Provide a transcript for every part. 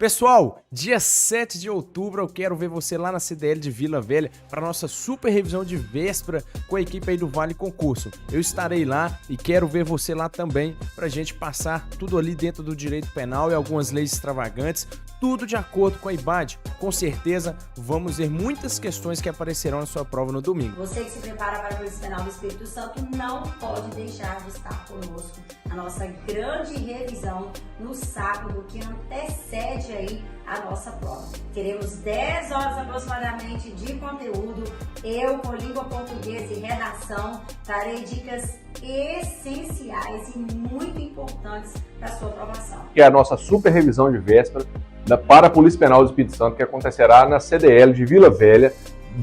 Pessoal, dia 7 de outubro eu quero ver você lá na CDL de Vila Velha para nossa super revisão de véspera com a equipe aí do Vale Concurso. Eu estarei lá e quero ver você lá também pra gente passar tudo ali dentro do direito penal e algumas leis extravagantes, tudo de acordo com a IBAD. Com certeza vamos ver muitas questões que aparecerão na sua prova no domingo. Você que se prepara para a Polícia Penal do Espírito Santo não pode deixar de estar conosco na nossa grande revisão no sábado que antecede aí a nossa prova. Teremos 10 horas aproximadamente de conteúdo. Eu, com língua portuguesa e redação, darei dicas essenciais e muito importantes para a sua aprovação. Que é a nossa super revisão de véspera para a Polícia Penal do Espírito Santo, que acontecerá na CDL de Vila Velha,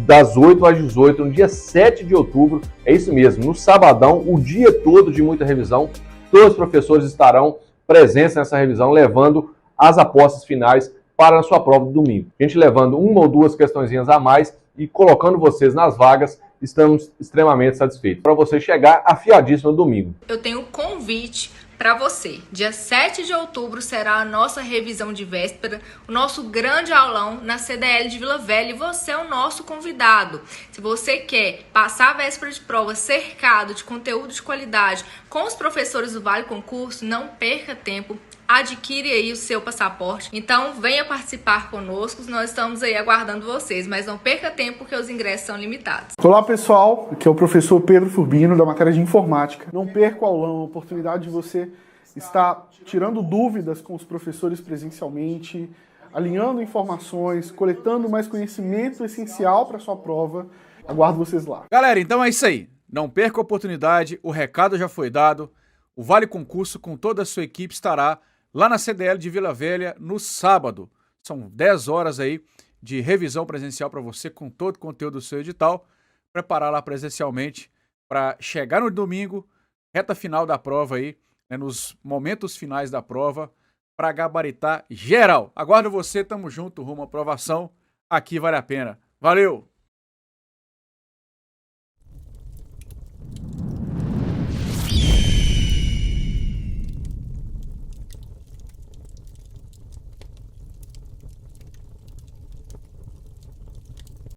das 8 às 18, no dia 7 de outubro. É isso mesmo, no sabadão, o dia todo de muita revisão. Todos os professores estarão presentes nessa revisão, levando as apostas finais para a sua prova do domingo. A gente levando uma ou duas questõezinhas a mais e colocando vocês nas vagas, estamos extremamente satisfeitos. Para você chegar afiadíssimo no domingo. Eu tenho um convite para você. Dia 7 de outubro será a nossa revisão de véspera, o nosso grande aulão na CDL de Vila Velha, e você é o nosso convidado. Se você quer passar a véspera de prova cercado de conteúdo de qualidade com os professores do Vale Concurso, não perca tempo. Adquire aí o seu passaporte. Então venha participar conosco, nós estamos aí aguardando vocês, mas não perca tempo porque os ingressos são limitados. Olá pessoal, aqui é o professor Pedro Furbino da matéria de informática. Não perca o aulão, a oportunidade de você estar tirando dúvidas com os professores presencialmente, alinhando informações, coletando mais conhecimento essencial para a sua prova. Aguardo vocês lá. Galera, então é isso aí. Não perca a oportunidade, o recado já foi dado. O Vale Concurso com toda a sua equipe estará lá na CDL de Vila Velha no sábado. São 10 horas aí de revisão presencial para você com todo o conteúdo do seu edital. Preparar lá presencialmente para chegar no domingo, reta final da prova aí, né, nos momentos finais da prova, para gabaritar geral. Aguardo você, tamo junto, rumo à aprovação. Aqui vale a pena. Valeu!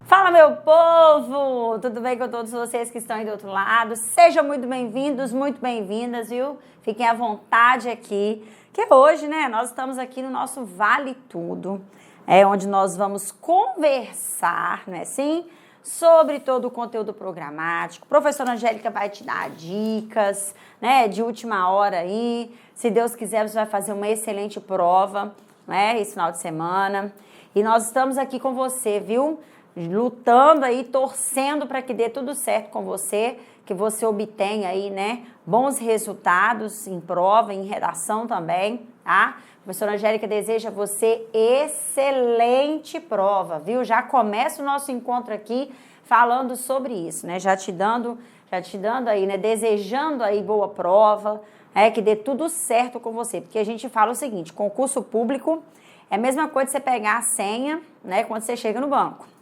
Fala, meu povo! Tudo bem com todos vocês que estão aí do outro lado? Sejam muito bem-vindos, muito bem-vindas, viu? Fiquem à vontade aqui, que hoje, né, nós estamos aqui no nosso Vale Tudo, onde nós vamos conversar, não é assim? Sobre todo o conteúdo programático. A professora Angélica vai te dar dicas, né, de última hora aí. Se Deus quiser, você vai fazer uma excelente prova, né, esse final de semana. E nós estamos aqui com você, viu? Lutando aí, torcendo para que dê tudo certo com você, que você obtenha aí, né, bons resultados em prova, em redação também, tá? A professora Angélica deseja a você excelente prova, viu? Já começa o nosso encontro aqui falando sobre isso, né? Já te dando aí, né, desejando aí boa prova, que dê tudo certo com você, porque a gente fala o seguinte, concurso público é a mesma coisa de você pegar a senha, né, quando você chega no banco.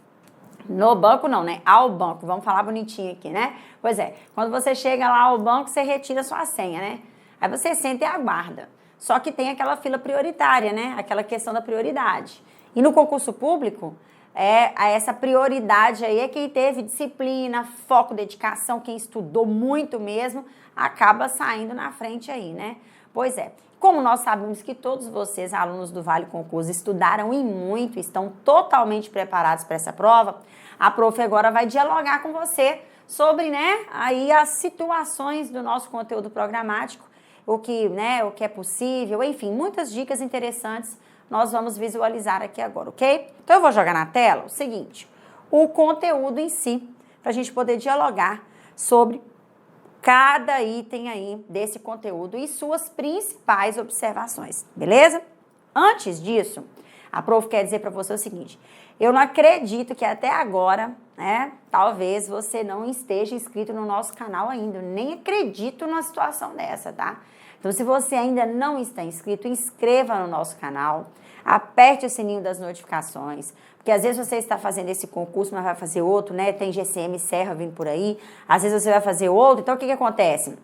No banco não, né? Ao banco. Vamos falar bonitinho aqui, né? Pois é. Quando você chega lá ao banco, você retira sua senha, né? Aí você senta e aguarda. Só que tem aquela fila prioritária, né? Aquela questão da prioridade. E no concurso público, essa prioridade aí é quem teve disciplina, foco, dedicação, quem estudou muito mesmo, acaba saindo na frente aí, né? Pois é. Como nós sabemos que todos vocês, alunos do Vale Concurso, estudaram e muito, estão totalmente preparados para essa prova, a prof agora vai dialogar com você sobre, né, aí as situações do nosso conteúdo programático, o que é possível, enfim, muitas dicas interessantes nós vamos visualizar aqui agora, ok? Então eu vou jogar na tela o seguinte, o conteúdo em si, para a gente poder dialogar sobre cada item aí desse conteúdo e suas principais observações, beleza? Antes disso, a prof quer dizer para você o seguinte, eu não acredito que até agora, né, talvez você não esteja inscrito no nosso canal ainda, eu nem acredito numa situação dessa, tá? Então, se você ainda não está inscrito, inscreva no nosso canal, aperte o sininho das notificações, porque às vezes você está fazendo esse concurso, mas vai fazer outro, né? Tem GCM Serra vindo por aí, às vezes você vai fazer outro, então o que acontece?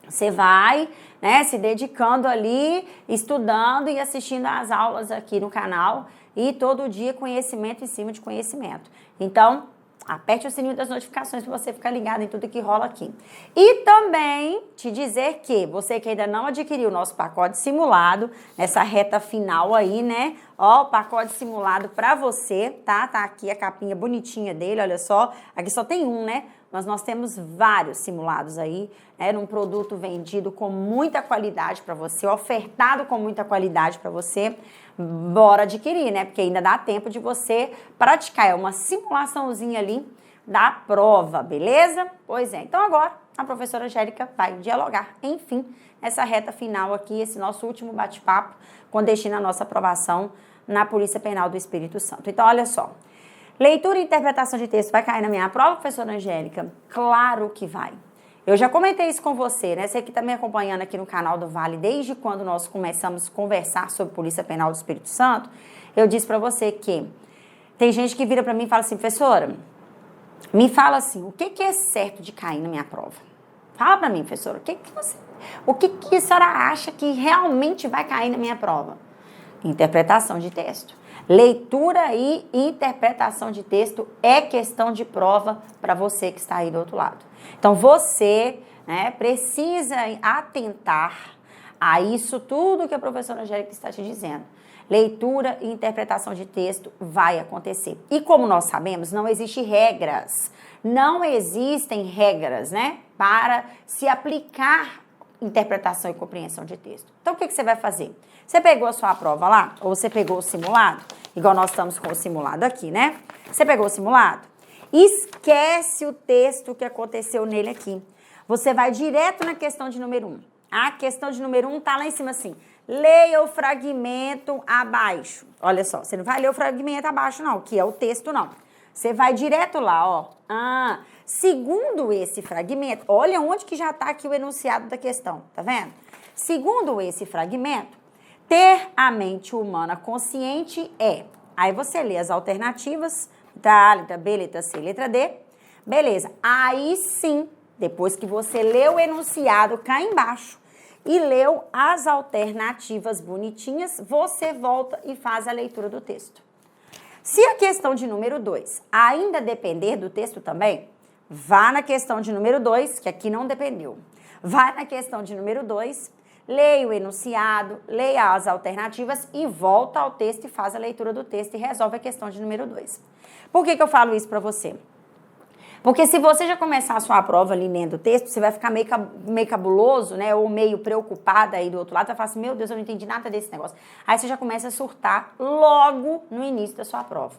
Você vai, né, se dedicando ali, estudando e assistindo às aulas aqui no canal e todo dia conhecimento em cima de conhecimento. Então, aperte o sininho das notificações para você ficar ligado em tudo que rola aqui. E também te dizer que você que ainda não adquiriu o nosso pacote simulado, nessa reta final aí, né? Ó, o pacote simulado para você, tá? Tá aqui a capinha bonitinha dele, olha só. Aqui só tem um, né? Mas nós temos vários simulados aí, né? Num produto vendido com muita qualidade para você, ofertado com muita qualidade para você. Bora adquirir, né? Porque ainda dá tempo de você praticar. É uma simulaçãozinha ali da prova, beleza? Pois é. Então agora a professora Angélica vai dialogar, enfim, nessa reta final aqui, esse nosso último bate-papo com destino à nossa aprovação na Polícia Penal do Espírito Santo. Então, olha só. Leitura e interpretação de texto vai cair na minha prova, professora Angélica? Claro que vai. Eu já comentei isso com você, né? Você que está me acompanhando aqui no canal do Vale, desde quando nós começamos a conversar sobre Polícia Penal do Espírito Santo, eu disse para você que tem gente que vira para mim e fala assim, professora, me fala assim, o que é certo de cair na minha prova? Fala para mim, professora, o que a senhora acha que realmente vai cair na minha prova? Interpretação de texto. Leitura e interpretação de texto é questão de prova para você que está aí do outro lado. Então, você, né, precisa atentar a isso tudo que a professora Angélica está te dizendo. Leitura e interpretação de texto vai acontecer. E como nós sabemos, não existem regras. Não existem regras, né, para se aplicar interpretação e compreensão de texto. Então, o que você vai fazer? Você pegou a sua prova lá? Ou você pegou o simulado? Igual nós estamos com o simulado aqui, né? Você pegou o simulado? Esquece o texto que aconteceu nele aqui. Você vai direto na questão de número 1. A questão de número 1 tá lá em cima assim. Leia o fragmento abaixo. Olha só, você não vai ler o fragmento abaixo não, que é o texto não. Você vai direto lá, ó. Segundo esse fragmento, olha onde que já tá aqui o enunciado da questão, tá vendo? Segundo esse fragmento, ter a mente humana consciente é... Aí você lê as alternativas, letra A, letra B, letra C, letra D. Beleza. Aí sim, depois que você leu o enunciado cá embaixo e leu as alternativas bonitinhas, você volta e faz a leitura do texto. Se a questão de número 2 ainda depender do texto também, vá na questão de número 2, que aqui não dependeu. Vai na questão de número 2, leia o enunciado, leia as alternativas e volta ao texto e faz a leitura do texto e resolve a questão de número 2. Por que eu falo isso para você? Porque se você já começar a sua prova ali lendo o texto, você vai ficar meio cabuloso, né? Ou meio preocupada aí do outro lado, vai falar assim, meu Deus, eu não entendi nada desse negócio. Aí você já começa a surtar logo no início da sua prova.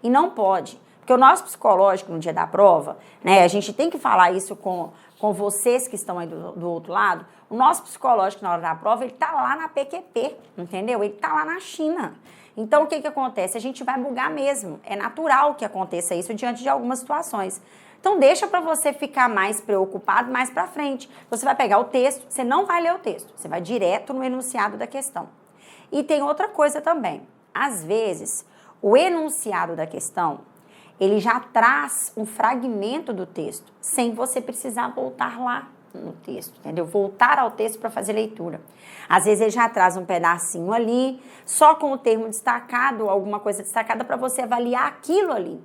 E não pode. Porque o nosso psicológico no dia da prova, né? A gente tem que falar isso com vocês que estão aí do outro lado. O nosso psicológico na hora da prova, ele tá lá na PQP, entendeu? Ele tá lá na China. Então, o que acontece? A gente vai bugar mesmo. É natural que aconteça isso diante de algumas situações. Então, deixa para você ficar mais preocupado mais para frente. Você vai pegar o texto, você não vai ler o texto, você vai direto no enunciado da questão. E tem outra coisa também. Às vezes, o enunciado da questão, ele já traz um fragmento do texto, sem você precisar voltar lá no texto, entendeu? Voltar ao texto para fazer leitura. Às vezes ele já traz um pedacinho ali, só com o termo destacado, alguma coisa destacada para você avaliar aquilo ali.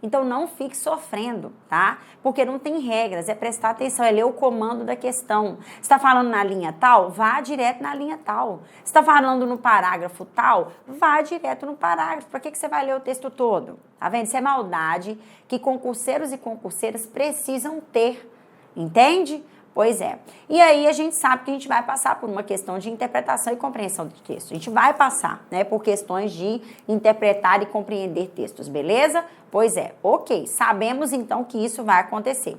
Então não fique sofrendo, tá? Porque não tem regras, é prestar atenção, é ler o comando da questão. Você está falando na linha tal? Vá direto na linha tal. Você está falando no parágrafo tal? Vá direto no parágrafo. Para que você vai ler o texto todo? Tá vendo? Isso é maldade que concurseiros e concurseiras precisam ter, entende? Pois é. E aí a gente sabe que a gente vai passar por uma questão de interpretação e compreensão de texto. A gente vai passar, né, por questões de interpretar e compreender textos, beleza? Pois é. Ok. Sabemos então que isso vai acontecer.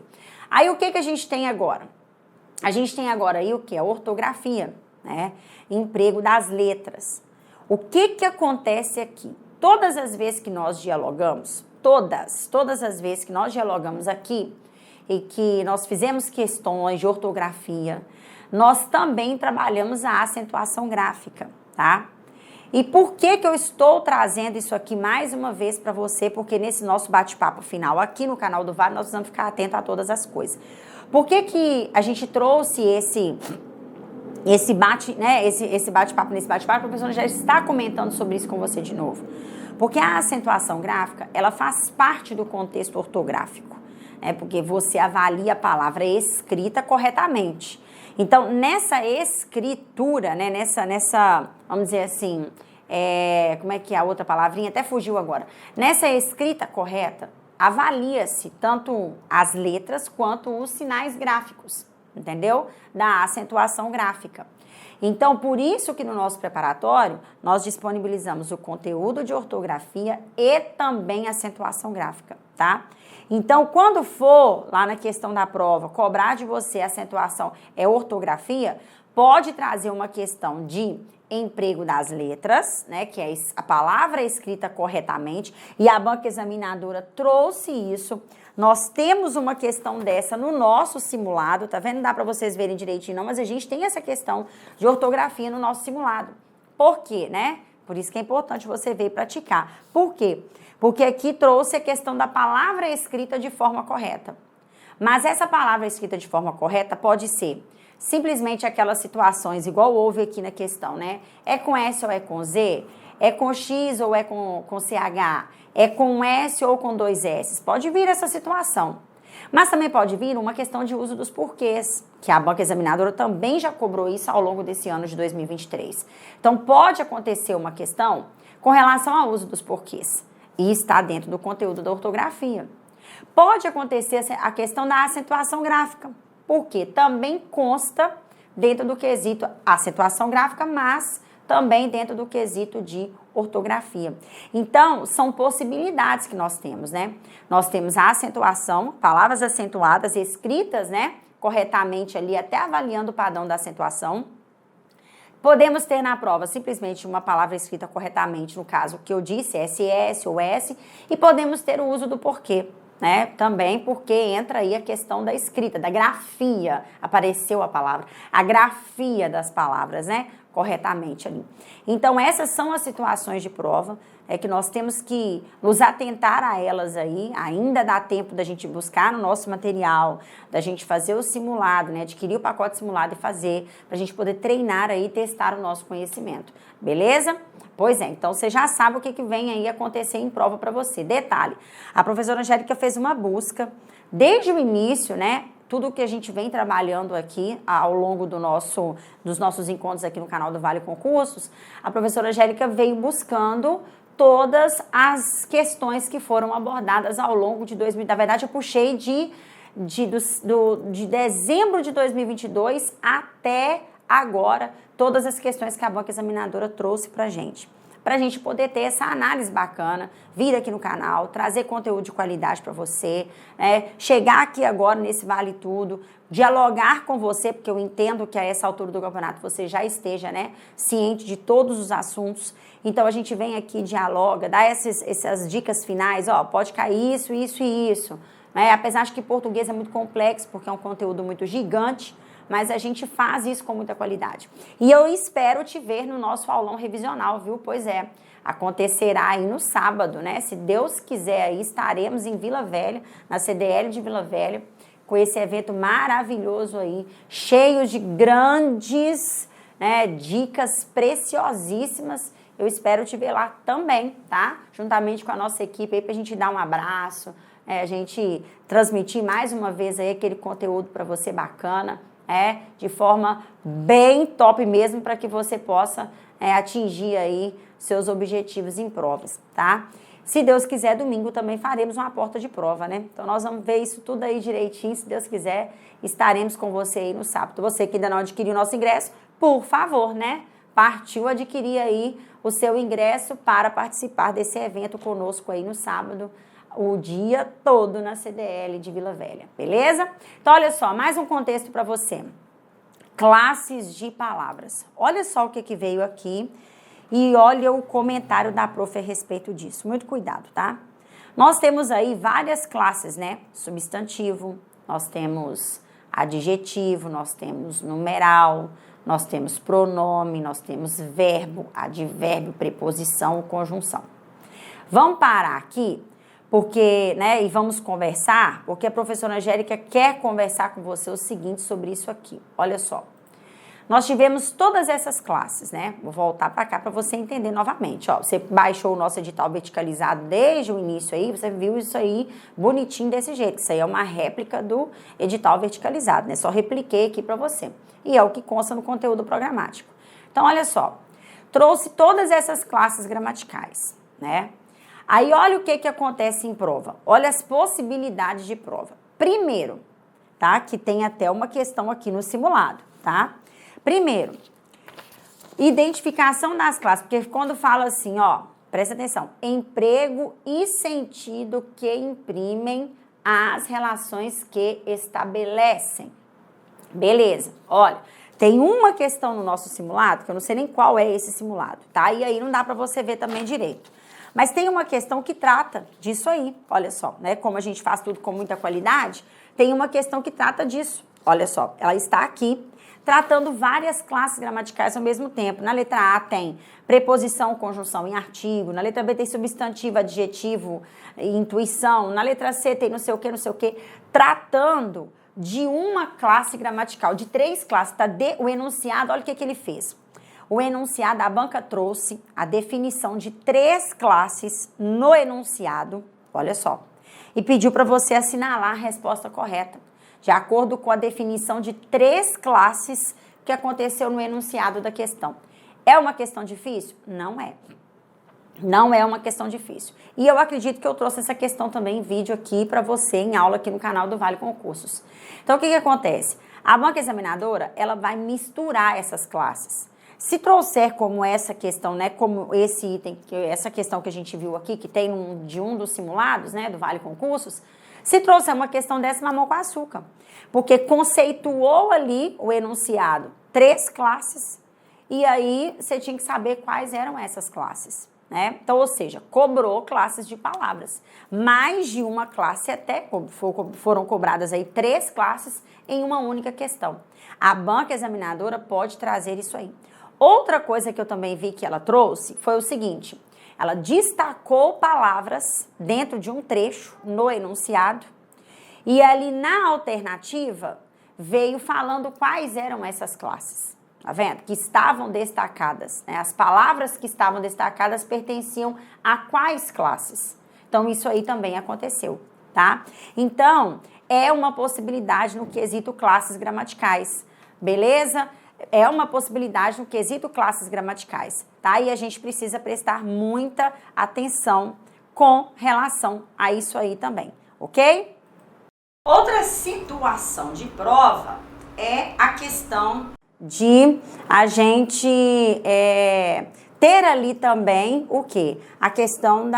Aí o que a gente tem agora? A gente tem agora aí o que? A ortografia, né? Emprego das letras. O que acontece aqui? Todas as vezes que nós dialogamos, todas as vezes que nós dialogamos aqui, e que nós fizemos questões de ortografia, nós também trabalhamos a acentuação gráfica, tá? E por que que eu estou trazendo isso aqui mais uma vez para você? Porque nesse nosso bate-papo final aqui no canal do Vale, nós precisamos ficar atento a todas as coisas. Por que que a gente trouxe esse bate-papo nesse bate-papo? A professora já está comentando sobre isso com você de novo. Porque a acentuação gráfica, ela faz parte do contexto ortográfico, né? Porque você avalia a palavra escrita corretamente. Então, nessa escritura, né, vamos dizer assim, como é que é a outra palavrinha? Até fugiu agora. Nessa escrita correta, avalia-se tanto as letras quanto os sinais gráficos, entendeu? Da acentuação gráfica. Então, por isso que no nosso preparatório, nós disponibilizamos o conteúdo de ortografia e também acentuação gráfica, tá? Então, quando for lá na questão da prova, cobrar de você acentuação ortografia, pode trazer uma questão de emprego das letras, né, que é a palavra escrita corretamente, e a banca examinadora trouxe isso. Nós temos uma questão dessa no nosso simulado, tá vendo? Não dá para vocês verem direitinho não, mas a gente tem essa questão de ortografia no nosso simulado. Por quê, né? Por isso que é importante você ver e praticar. Por quê? Porque aqui trouxe a questão da palavra escrita de forma correta. Mas essa palavra escrita de forma correta pode ser simplesmente aquelas situações, igual houve aqui na questão, né? É com S ou é com Z? É com X ou é com CH? É com S ou com 2 S? Pode vir essa situação. Mas também pode vir uma questão de uso dos porquês, que a banca examinadora também já cobrou isso ao longo desse ano de 2023. Então, pode acontecer uma questão com relação ao uso dos porquês, e está dentro do conteúdo da ortografia. Pode acontecer a questão da acentuação gráfica, porque também consta dentro do quesito acentuação gráfica, mas também dentro do quesito de ortografia. Então, são possibilidades que nós temos, né? Nós temos a acentuação, palavras acentuadas, escritas, né, corretamente ali, até avaliando o padrão da acentuação. Podemos ter na prova simplesmente uma palavra escrita corretamente, no caso que eu disse, SS ou S, e podemos ter o uso do porquê, né? Também porque entra aí a questão da escrita, da grafia, apareceu a palavra, a grafia das palavras, né? Corretamente ali. Então, essas são as situações de prova, que nós temos que nos atentar a elas aí, ainda dá tempo da gente buscar no nosso material, da gente fazer o simulado, né? Adquirir o pacote simulado e fazer, para a gente poder treinar aí e testar o nosso conhecimento, beleza? Pois é, então você já sabe o que vem aí acontecer em prova para você. Detalhe, a professora Angélica fez uma busca, desde o início, né? Tudo que a gente vem trabalhando aqui ao longo dos nossos encontros aqui no canal do Vale Concursos, a professora Angélica veio buscando todas as questões que foram abordadas ao longo de 2000. Na verdade, eu puxei de dezembro de 2022 até agora, todas as questões que a banca examinadora trouxe para a gente poder ter essa análise bacana, vir aqui no canal, trazer conteúdo de qualidade para você, né? Chegar aqui agora nesse Vale Tudo, dialogar com você, porque eu entendo que a essa altura do campeonato você já esteja, né, ciente de todos os assuntos. Então a gente vem aqui, dialoga, dá essas dicas finais, ó, pode cair isso, isso e isso, né? Apesar de que português é muito complexo, porque é um conteúdo muito gigante, mas a gente faz isso com muita qualidade. E eu espero te ver no nosso aulão revisional, viu? Pois é, acontecerá aí no sábado, né? Se Deus quiser, aí estaremos em Vila Velha, na CDL de Vila Velha, com esse evento maravilhoso aí, cheio de grandes, né, dicas preciosíssimas. Eu espero te ver lá também, tá? Juntamente com a nossa equipe aí, pra gente dar um abraço, a gente transmitir mais uma vez aí aquele conteúdo para você bacana, de forma bem top mesmo, para que você possa atingir aí seus objetivos em provas, tá? Se Deus quiser, domingo também faremos uma porta de prova, né? Então, nós vamos ver isso tudo aí direitinho, se Deus quiser, estaremos com você aí no sábado. Você que ainda não adquiriu o nosso ingresso, por favor, né? Partiu adquirir aí o seu ingresso para participar desse evento conosco aí no sábado, o dia todo na CDL de Vila Velha, beleza? Então, olha só, mais um contexto para você. Classes de palavras. Olha só o que veio aqui e olha o comentário da prof a respeito disso. Muito cuidado, tá? Nós temos aí várias classes, né? Substantivo, nós temos adjetivo, nós temos numeral, nós temos pronome, nós temos verbo, advérbio, preposição, conjunção. Vamos parar aqui, porque, né, e vamos conversar, porque a professora Angélica quer conversar com você o seguinte sobre isso aqui. Olha só. Nós tivemos todas essas classes, né? Vou voltar para cá para você entender novamente. Ó, você baixou o nosso edital verticalizado desde o início aí, você viu isso aí bonitinho desse jeito. Isso aí é uma réplica do edital verticalizado, né? Só repliquei aqui para você. E é o que consta no conteúdo programático. Então, olha só. Trouxe todas essas classes gramaticais, né? Aí, olha o que acontece em prova. Olha as possibilidades de prova. Primeiro, tá? Que tem até uma questão aqui no simulado, tá? Primeiro, identificação das classes, porque quando fala assim, ó, presta atenção, emprego e sentido que imprimem as relações que estabelecem. Beleza, olha, tem uma questão no nosso simulado, que eu não sei nem qual é esse simulado, tá? E aí não dá para você ver também direito. Mas tem uma questão que trata disso aí, olha só, né? Como a gente faz tudo com muita qualidade, tem uma questão que trata disso, olha só, ela está aqui, tratando várias classes gramaticais ao mesmo tempo. Na letra A tem preposição, conjunção em artigo. Na letra B tem substantivo, adjetivo, intuição. Na letra C tem não sei o que, tratando de uma classe gramatical, de 3 classes. Tá? O enunciado, olha o que ele fez. O enunciado, a banca trouxe a definição de 3 classes no enunciado, olha só, e pediu para você assinalar a resposta correta, de acordo com a definição de 3 classes que aconteceu no enunciado da questão. É uma questão difícil? Não é. Não é uma questão difícil. E eu acredito que eu trouxe essa questão também em vídeo aqui para você, em aula aqui no canal do Vale Concursos. Então, o que acontece? A banca examinadora, ela vai misturar essas classes. Se trouxer como essa questão, né, como esse item, essa questão que a gente viu aqui, que tem de um dos simulados, né, do Vale Concursos, se trouxer uma questão dessa, mamão com açúcar. Porque conceituou ali o enunciado 3 classes, e aí você tinha que saber quais eram essas classes, né? Então, ou seja, cobrou classes de palavras. Mais de uma classe até, foram cobradas aí 3 classes em uma única questão. A banca examinadora pode trazer isso aí. Outra coisa que eu também vi que ela trouxe foi o seguinte: ela destacou palavras dentro de um trecho no enunciado e ali na alternativa veio falando quais eram essas classes, tá vendo? Que estavam destacadas, né? As palavras que estavam destacadas pertenciam a quais classes? Então, isso aí também aconteceu, tá? Então, é uma possibilidade no quesito classes gramaticais, beleza? É uma possibilidade no quesito classes gramaticais, tá? E a gente precisa prestar muita atenção com relação a isso aí também, ok? Outra situação de prova é a questão de a gente ter ali também o quê? A questão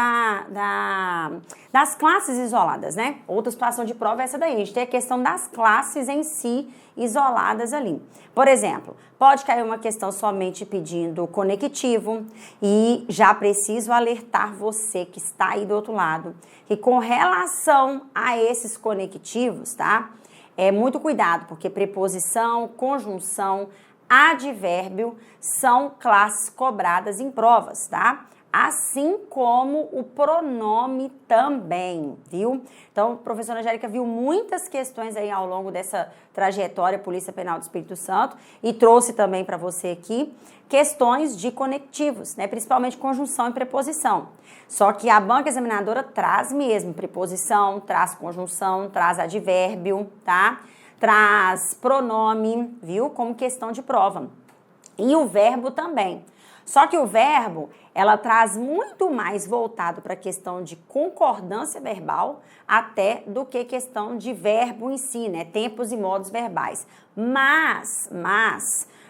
das classes isoladas, né? Outra situação de prova é essa daí, a gente tem a questão das classes em si isoladas ali. Por exemplo, pode cair uma questão somente pedindo conectivo e já preciso alertar você que está aí do outro lado, que com relação a esses conectivos, tá? Muito cuidado, porque preposição, conjunção, advérbio são classes cobradas em provas, tá? Assim como o pronome também, viu? Então, a professora Angélica viu muitas questões aí ao longo dessa trajetória Polícia Penal do Espírito Santo e trouxe também para você aqui questões de conectivos, né? Principalmente conjunção e preposição. Só que a banca examinadora traz mesmo preposição, traz conjunção, traz advérbio, tá? Traz pronome, viu? Como questão de prova. E o verbo também. Só que o verbo, ela traz muito mais voltado para a questão de concordância verbal até do que questão de verbo em si, né? Tempos e modos verbais. Mas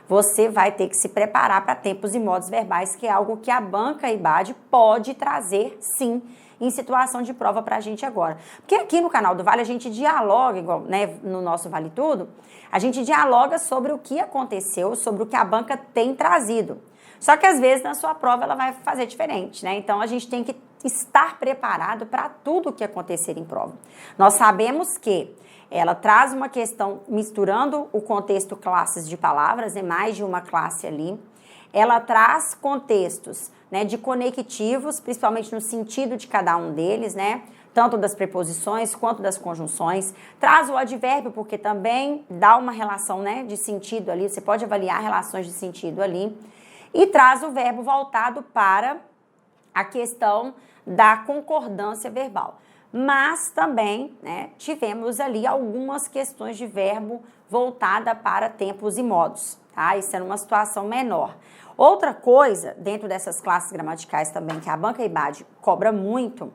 você vai ter que se preparar para tempos e modos verbais, que é algo que a banca IBAD pode trazer, sim, em situação de prova para a gente agora. Porque aqui no canal do Vale a gente dialoga, igual, né, no nosso Vale Tudo, a gente dialoga sobre o que aconteceu, sobre o que a banca tem trazido. Só que às vezes na sua prova ela vai fazer diferente, né? Então a gente tem que estar preparado para tudo que acontecer em prova. Nós sabemos que ela traz uma questão misturando o contexto classes de palavras, é mais de uma classe ali. Ela traz contextos, né, de conectivos, principalmente no sentido de cada um deles, né? Tanto das preposições quanto das conjunções. Traz o advérbio, porque também dá uma relação, né, de sentido ali, você pode avaliar relações de sentido ali. E traz o verbo voltado para a questão da concordância verbal. Mas também, né, tivemos ali algumas questões de verbo voltada para tempos e modos, tá? Isso era uma situação menor. Outra coisa, dentro dessas classes gramaticais também, que a banca IBAD cobra muito,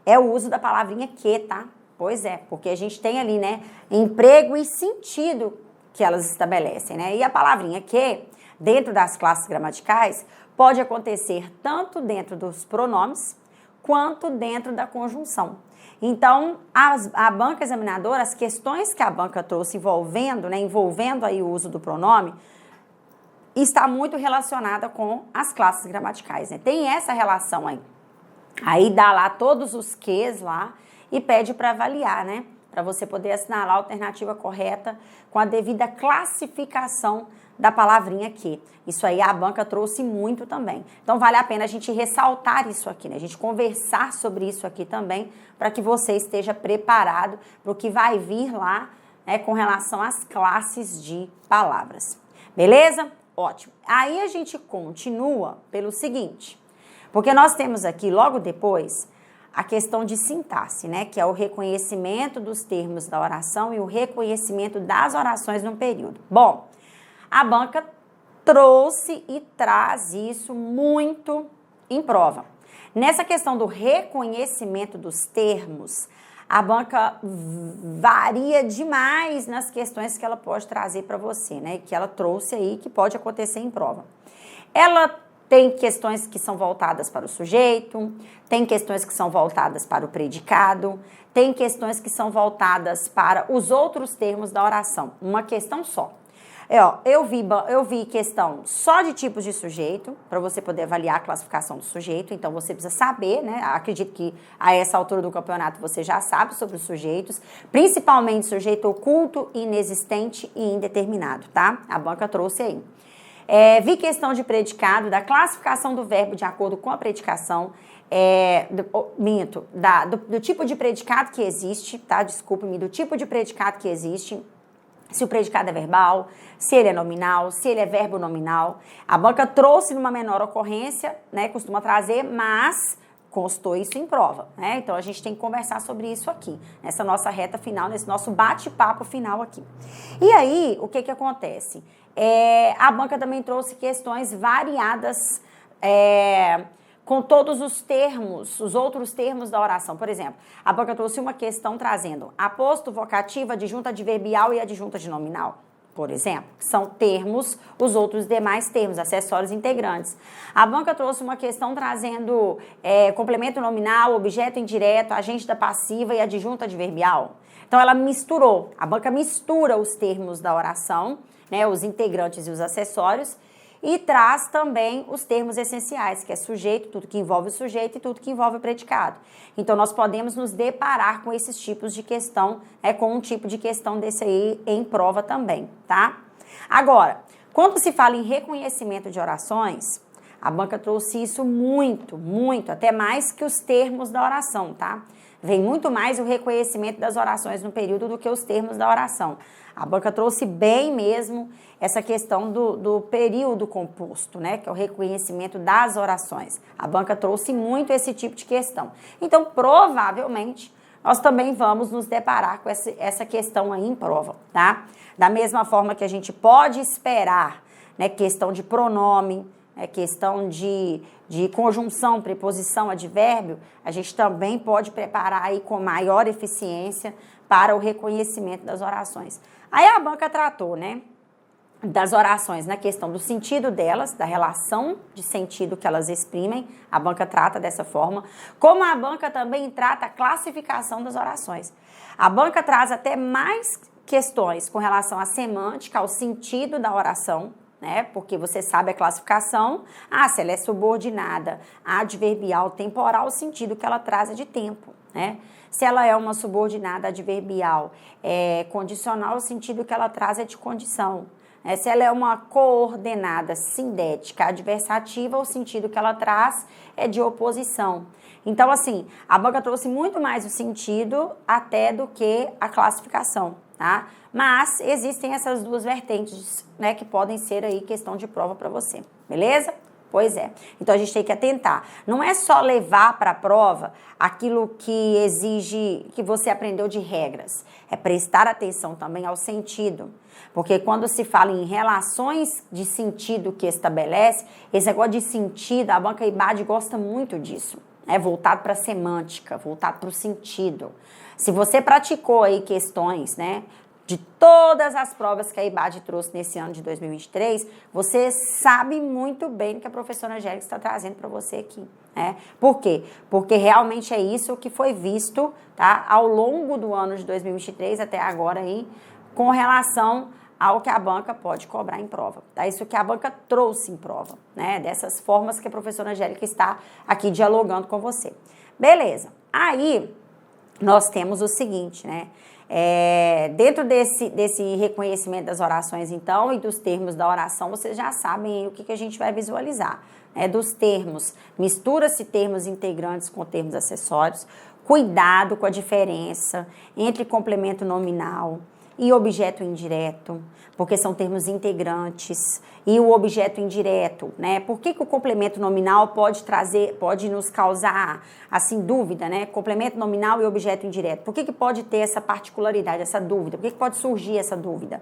é o uso da palavrinha que, tá? Pois é, porque a gente tem ali, né, emprego e sentido que elas estabelecem, né? E a palavrinha que, dentro das classes gramaticais, pode acontecer tanto dentro dos pronomes, quanto dentro da conjunção. Então, a banca examinadora, as questões que a banca trouxe envolvendo, né, envolvendo aí o uso do pronome, está muito relacionada com as classes gramaticais, né? Tem essa relação aí. Aí dá lá todos os quês lá e pede para avaliar, né? Para você poder assinalar a alternativa correta com a devida classificação da palavrinha que. Isso aí a banca trouxe muito também. Então vale a pena a gente ressaltar isso aqui, né? A gente conversar sobre isso aqui também, para que você esteja preparado para o que vai vir lá, né, com relação às classes de palavras. Beleza? Ótimo. Aí a gente continua pelo seguinte, porque nós temos aqui logo depois a questão de sintaxe, né, que é o reconhecimento dos termos da oração e o reconhecimento das orações no período. Bom, a banca trouxe e traz isso muito em prova. Nessa questão do reconhecimento dos termos, a banca varia demais nas questões que ela pode trazer para você, né? Que ela trouxe aí, que pode acontecer em prova. Ela tem questões que são voltadas para o sujeito, tem questões que são voltadas para o predicado, tem questões que são voltadas para os outros termos da oração. Uma questão só. Eu vi questão só de tipos de sujeito, para você poder avaliar a classificação do sujeito, então você precisa saber, né? Acredito que a essa altura do campeonato você já sabe sobre os sujeitos, principalmente sujeito oculto, inexistente e indeterminado, tá? A banca trouxe aí. Vi questão de predicado, da classificação do verbo de acordo com a predicação, do tipo de predicado que existe, tá? Desculpe-me, do tipo de predicado que existe. Se o predicado é verbal, se ele é nominal, se ele é verbo nominal. A banca trouxe numa menor ocorrência, né, costuma trazer, mas constou isso em prova, né? Então a gente tem que conversar sobre isso aqui, nessa nossa reta final, nesse nosso bate-papo final aqui. E aí, o que acontece? A banca também trouxe questões variadas, com todos os termos, os outros termos da oração. Por exemplo, a banca trouxe uma questão trazendo aposto, vocativa, adjunta adverbial e adjunta de nominal, por exemplo, que são termos, os outros demais termos, acessórios integrantes. A banca trouxe uma questão trazendo complemento nominal, objeto indireto, agente da passiva e adjunta adverbial. Então, ela misturou, a banca mistura os termos da oração, né, os integrantes e os acessórios, e traz também os termos essenciais, que é sujeito, tudo que envolve o sujeito e tudo que envolve o predicado. Então, nós podemos nos deparar com esses tipos de questão, com um tipo de questão desse aí em prova também, tá? Agora, quando se fala em reconhecimento de orações, a banca trouxe isso muito, até mais que os termos da oração, tá? Vem muito mais o reconhecimento das orações no período do que os termos da oração. A banca trouxe bem mesmo essa questão do período composto, né? Que é o reconhecimento das orações. A banca trouxe muito esse tipo de questão. Então, provavelmente, nós também vamos nos deparar com essa questão aí em prova, tá? Da mesma forma que a gente pode esperar, né? Questão de pronome, questão de conjunção, preposição, advérbio, a gente também pode preparar aí com maior eficiência para o reconhecimento das orações. Aí a banca tratou, né, das orações na questão do sentido delas, da relação de sentido que elas exprimem, a banca trata dessa forma, como a banca também trata a classificação das orações. A banca traz até mais questões com relação à semântica, ao sentido da oração, né? Porque você sabe a classificação, se ela é subordinada, adverbial, temporal, o sentido que ela traz é de tempo, né? Se ela é uma subordinada adverbial, condicional, o sentido que ela traz é de condição. Se ela é uma coordenada sindética adversativa, o sentido que ela traz é de oposição. Então, assim, a banca trouxe muito mais o sentido até do que a classificação, tá? Mas existem essas duas vertentes, né, que podem ser aí questão de prova para você, beleza? Pois é. Então, a gente tem que atentar. Não é só levar para a prova aquilo que exige, que você aprendeu de regras. É prestar atenção também ao sentido. Porque quando se fala em relações de sentido que estabelece, esse negócio de sentido, a banca IBAD gosta muito disso. É voltado para a semântica, voltado para o sentido. Se você praticou aí questões, né, de todas as provas que a IBAD trouxe nesse ano de 2023, você sabe muito bem o que a professora Angélica está trazendo para você aqui, né? Por quê? Porque realmente é isso que foi visto, tá, ao longo do ano de 2023 até agora aí, com relação ao que a banca pode cobrar em prova, tá? Isso que a banca trouxe em prova, né? Dessas formas que a professora Angélica está aqui dialogando com você. Beleza. Aí, nós temos o seguinte, né? Dentro desse reconhecimento das orações, então, e dos termos da oração, vocês já sabem o que a gente vai visualizar, né? Dos termos, mistura-se termos integrantes com termos acessórios, cuidado com a diferença entre complemento nominal e objeto indireto, porque são termos integrantes, e o objeto indireto, né? Por que o complemento nominal pode nos causar, assim, dúvida, né? Complemento nominal e objeto indireto. Por que pode ter essa particularidade, essa dúvida? Por que pode surgir essa dúvida?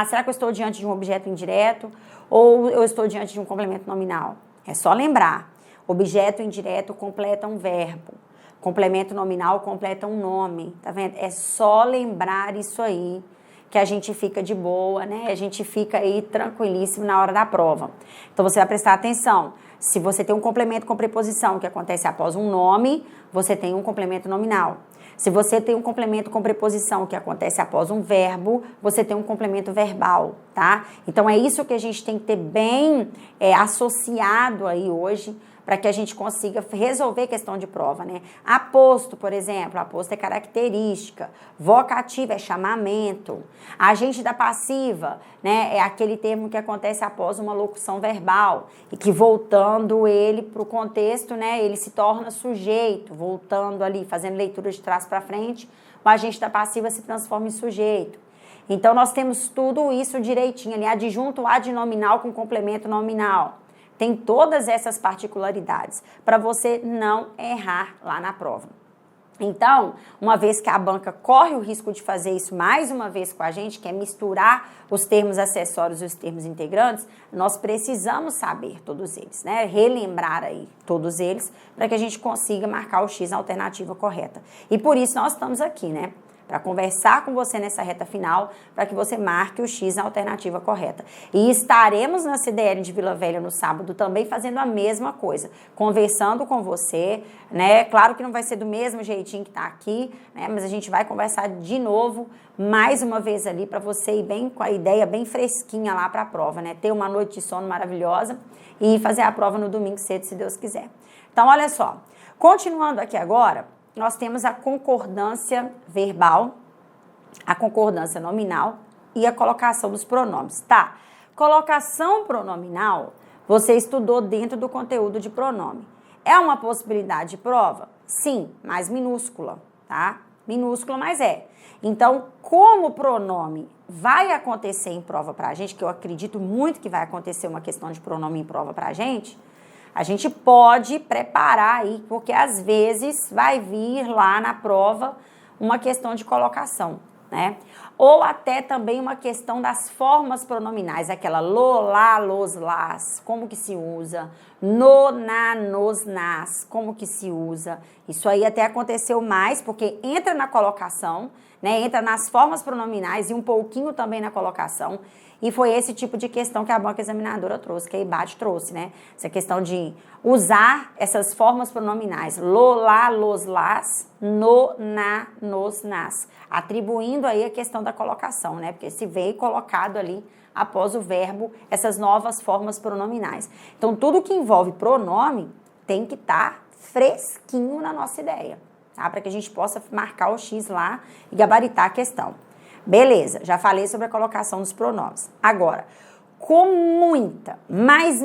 Será que eu estou diante de um objeto indireto ou eu estou diante de um complemento nominal? É só lembrar, objeto indireto completa um verbo. Complemento nominal completa um nome, tá vendo? É só lembrar isso aí, que a gente fica de boa, né? A gente fica aí tranquilíssimo na hora da prova. Então, você vai prestar atenção. Se você tem um complemento com preposição que acontece após um nome, você tem um complemento nominal. Se você tem um complemento com preposição que acontece após um verbo, você tem um complemento verbal, tá? Então, é isso que a gente tem que ter bem associado aí hoje, para que a gente consiga resolver questão de prova, né? Aposto, por exemplo, aposto é característica, vocativo é chamamento, agente da passiva, né, é aquele termo que acontece após uma locução verbal e que, voltando ele para o contexto, né, ele se torna sujeito, voltando ali, fazendo leitura de trás para frente, o agente da passiva se transforma em sujeito. Então, nós temos tudo isso direitinho ali, adjunto adnominal com complemento nominal. Tem todas essas particularidades para você não errar lá na prova. Então, uma vez que a banca corre o risco de fazer isso mais uma vez com a gente, que é misturar os termos acessórios e os termos integrantes, nós precisamos saber todos eles, né? Relembrar aí todos eles para que a gente consiga marcar o X na alternativa correta. E por isso nós estamos aqui, né? Para conversar com você nessa reta final, para que você marque o X na alternativa correta. E estaremos na CDL de Vila Velha no sábado também fazendo a mesma coisa, conversando com você, né? Claro que não vai ser do mesmo jeitinho que está aqui, né? Mas a gente vai conversar de novo, mais uma vez ali, para você ir bem com a ideia bem fresquinha lá para a prova, né? Ter uma noite de sono maravilhosa e fazer a prova no domingo cedo, se Deus quiser. Então, olha só, continuando aqui agora, nós temos a concordância verbal, a concordância nominal e a colocação dos pronomes, tá? Colocação pronominal, você estudou dentro do conteúdo de pronome. É uma possibilidade de prova? Sim, mas minúscula, tá? Minúscula, mas é. Então, como o pronome vai acontecer em prova pra gente, que eu acredito muito que vai acontecer uma questão de pronome em prova pra gente, a gente pode preparar aí, porque às vezes vai vir lá na prova uma questão de colocação, né? Ou até também uma questão das formas pronominais, aquela lo, lá, los, las, como que se usa, no, na, nos, nas, como que se usa. Isso aí até aconteceu mais, porque entra na colocação, né? Entra nas formas pronominais e um pouquinho também na colocação. E foi esse tipo de questão que a banca examinadora trouxe, que a IBAD trouxe, né? Essa questão de usar essas formas pronominais, lo, lá, los, las, no, na, nos, nas, atribuindo aí a questão da colocação, né? Porque se veio colocado ali após o verbo, essas novas formas pronominais. Então, tudo que envolve pronome tem que estar fresquinho na nossa ideia, tá? Para que a gente possa marcar o X lá e gabaritar a questão. Beleza, já falei sobre a colocação dos pronomes. Agora, com muita, mas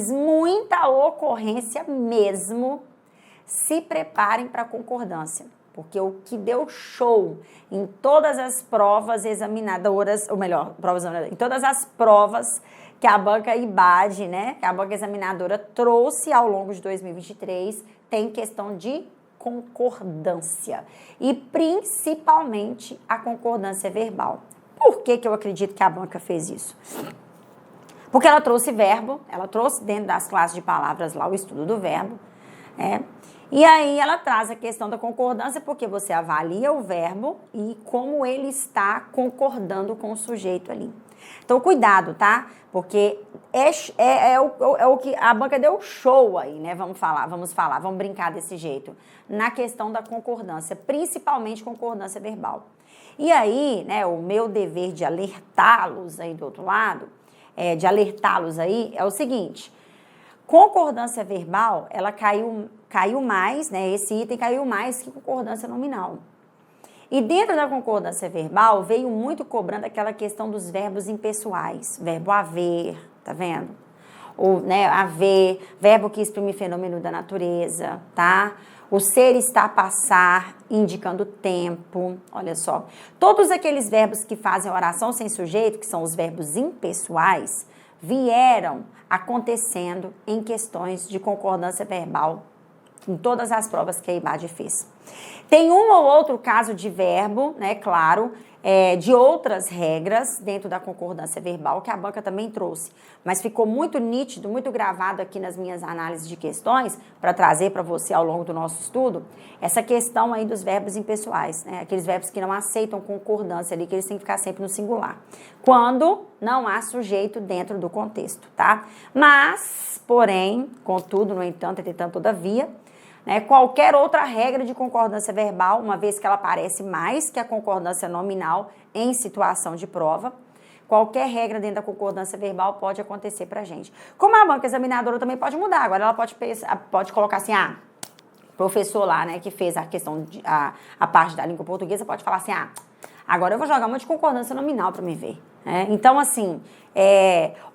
muita ocorrência mesmo, se preparem para a concordância. Porque o que deu show em todas as provas examinadoras, ou melhor, em todas as provas que a banca IBAD, né, que a banca examinadora trouxe ao longo de 2023, tem questão de concordância. E principalmente a concordância verbal. Por que eu acredito que a banca fez isso? Porque ela trouxe verbo, ela trouxe dentro das classes de palavras lá o estudo do verbo, né? E aí ela traz a questão da concordância, porque você avalia o verbo e como ele está concordando com o sujeito ali. Então, cuidado, tá? Porque é o que a banca deu show aí, né? Vamos brincar desse jeito. Na questão da concordância, principalmente concordância verbal. E aí, né, o meu dever de alertá-los aí do outro lado, é o seguinte: concordância verbal, ela caiu mais, né? Esse item caiu mais que concordância nominal. E dentro da concordância verbal, veio muito cobrando aquela questão dos verbos impessoais. Verbo haver, tá vendo? Ou, né, haver, verbo que exprime fenômeno da natureza, tá? O ser está a passar, indicando tempo, olha só. Todos aqueles verbos que fazem oração sem sujeito, que são os verbos impessoais, vieram acontecendo em questões de concordância verbal em todas as provas que a IBAD fez. Tem um ou outro caso de verbo, né, claro, de outras regras dentro da concordância verbal que a banca também trouxe, mas ficou muito nítido, muito gravado aqui nas minhas análises de questões, para trazer para você ao longo do nosso estudo, essa questão aí dos verbos impessoais, né, aqueles verbos que não aceitam concordância ali, que eles têm que ficar sempre no singular, quando não há sujeito dentro do contexto, tá? Mas, porém, contudo, no entanto, entretanto, todavia, né, qualquer outra regra de concordância verbal, uma vez que ela aparece mais que a concordância nominal em situação de prova, qualquer regra dentro da concordância verbal pode acontecer pra gente. Como a banca examinadora também pode mudar, agora ela pode colocar assim, professor lá, né, que fez a questão, a parte da língua portuguesa, pode falar assim, agora eu vou jogar um monte de concordância nominal para me ver. Né? Então, assim,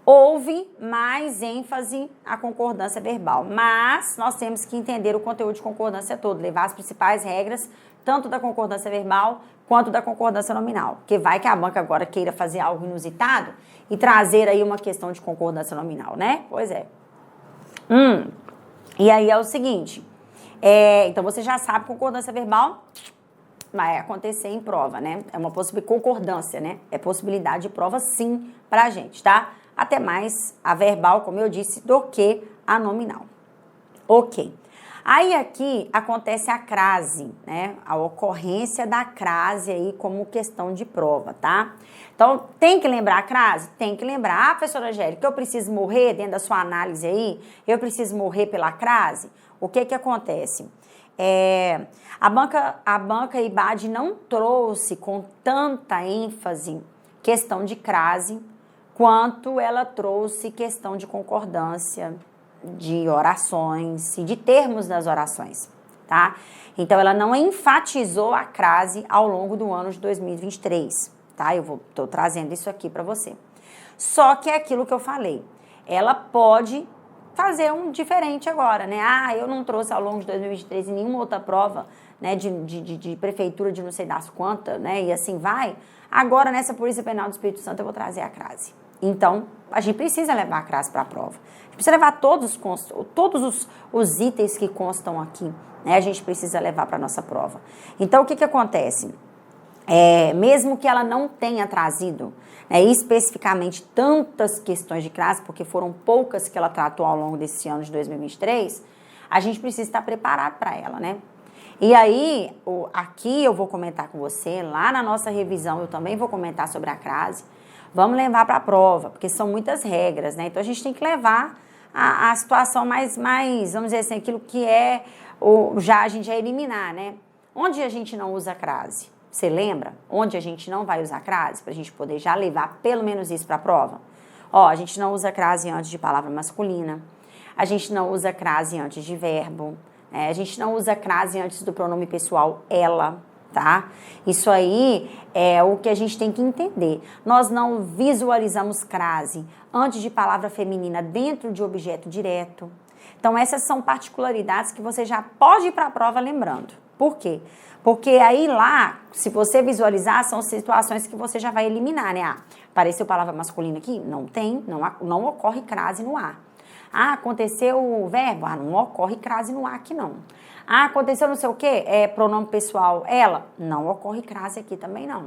houve mais ênfase à concordância verbal, mas nós temos que entender o conteúdo de concordância todo, levar as principais regras, tanto da concordância verbal quanto da concordância nominal, porque vai que a banca agora queira fazer algo inusitado e trazer aí uma questão de concordância nominal, né? Pois é. E aí é o seguinte, então você já sabe, concordância verbal vai acontecer em prova, né? É uma concordância, né? É possibilidade de prova, sim, pra gente, tá? Até mais a verbal, como eu disse, do que a nominal. Ok. Aí aqui acontece a crase, né? A ocorrência da crase aí como questão de prova, tá? Então, tem que lembrar a crase? Tem que lembrar. Professora Angélica, eu preciso morrer dentro da sua análise aí? Eu preciso morrer pela crase? O que que acontece? A banca IBAD não trouxe com tanta ênfase questão de crase quanto ela trouxe questão de concordância, de orações e de termos das orações, tá? Então, ela não enfatizou a crase ao longo do ano de 2023, tá? Tô trazendo isso aqui para você. Só que é aquilo que eu falei, ela pode fazer um diferente agora, né? Eu não trouxe ao longo de 2023 em nenhuma outra prova, né, de prefeitura de não sei das quantas, né, e assim vai. Agora, nessa Polícia Penal do Espírito Santo, eu vou trazer a crase. Então, a gente precisa levar a crase para a prova. A gente precisa levar todos os itens que constam aqui, né, a gente precisa levar para a nossa prova. Então, o que que acontece? Mesmo que ela não tenha trazido especificamente tantas questões de crase, porque foram poucas que ela tratou ao longo desse ano de 2023, a gente precisa estar preparado para ela, né? E aí, aqui eu vou comentar com você, lá na nossa revisão eu também vou comentar sobre a crase. Vamos levar para a prova, porque são muitas regras, né? Então a gente tem que levar a situação mais, vamos dizer assim, aquilo que já a gente ia eliminar, né? Onde a gente não usa crase? Você lembra onde a gente não vai usar crase? Para a gente poder já levar pelo menos isso para a prova? Ó, a gente não usa crase antes de palavra masculina. A gente não usa crase antes de verbo. A gente não usa crase antes do pronome pessoal ela, tá? Isso aí é o que a gente tem que entender. Nós não visualizamos crase antes de palavra feminina dentro de objeto direto. Então, essas são particularidades que você já pode ir para a prova lembrando. Por quê? Porque aí lá, se você visualizar, são situações que você já vai eliminar, né? Ah, apareceu palavra masculina aqui? Não tem, não ocorre crase no A. Ah, aconteceu o verbo? Ah, não ocorre crase no A aqui não. Ah, aconteceu não sei o quê? Pronome pessoal ela? Não ocorre crase aqui também não.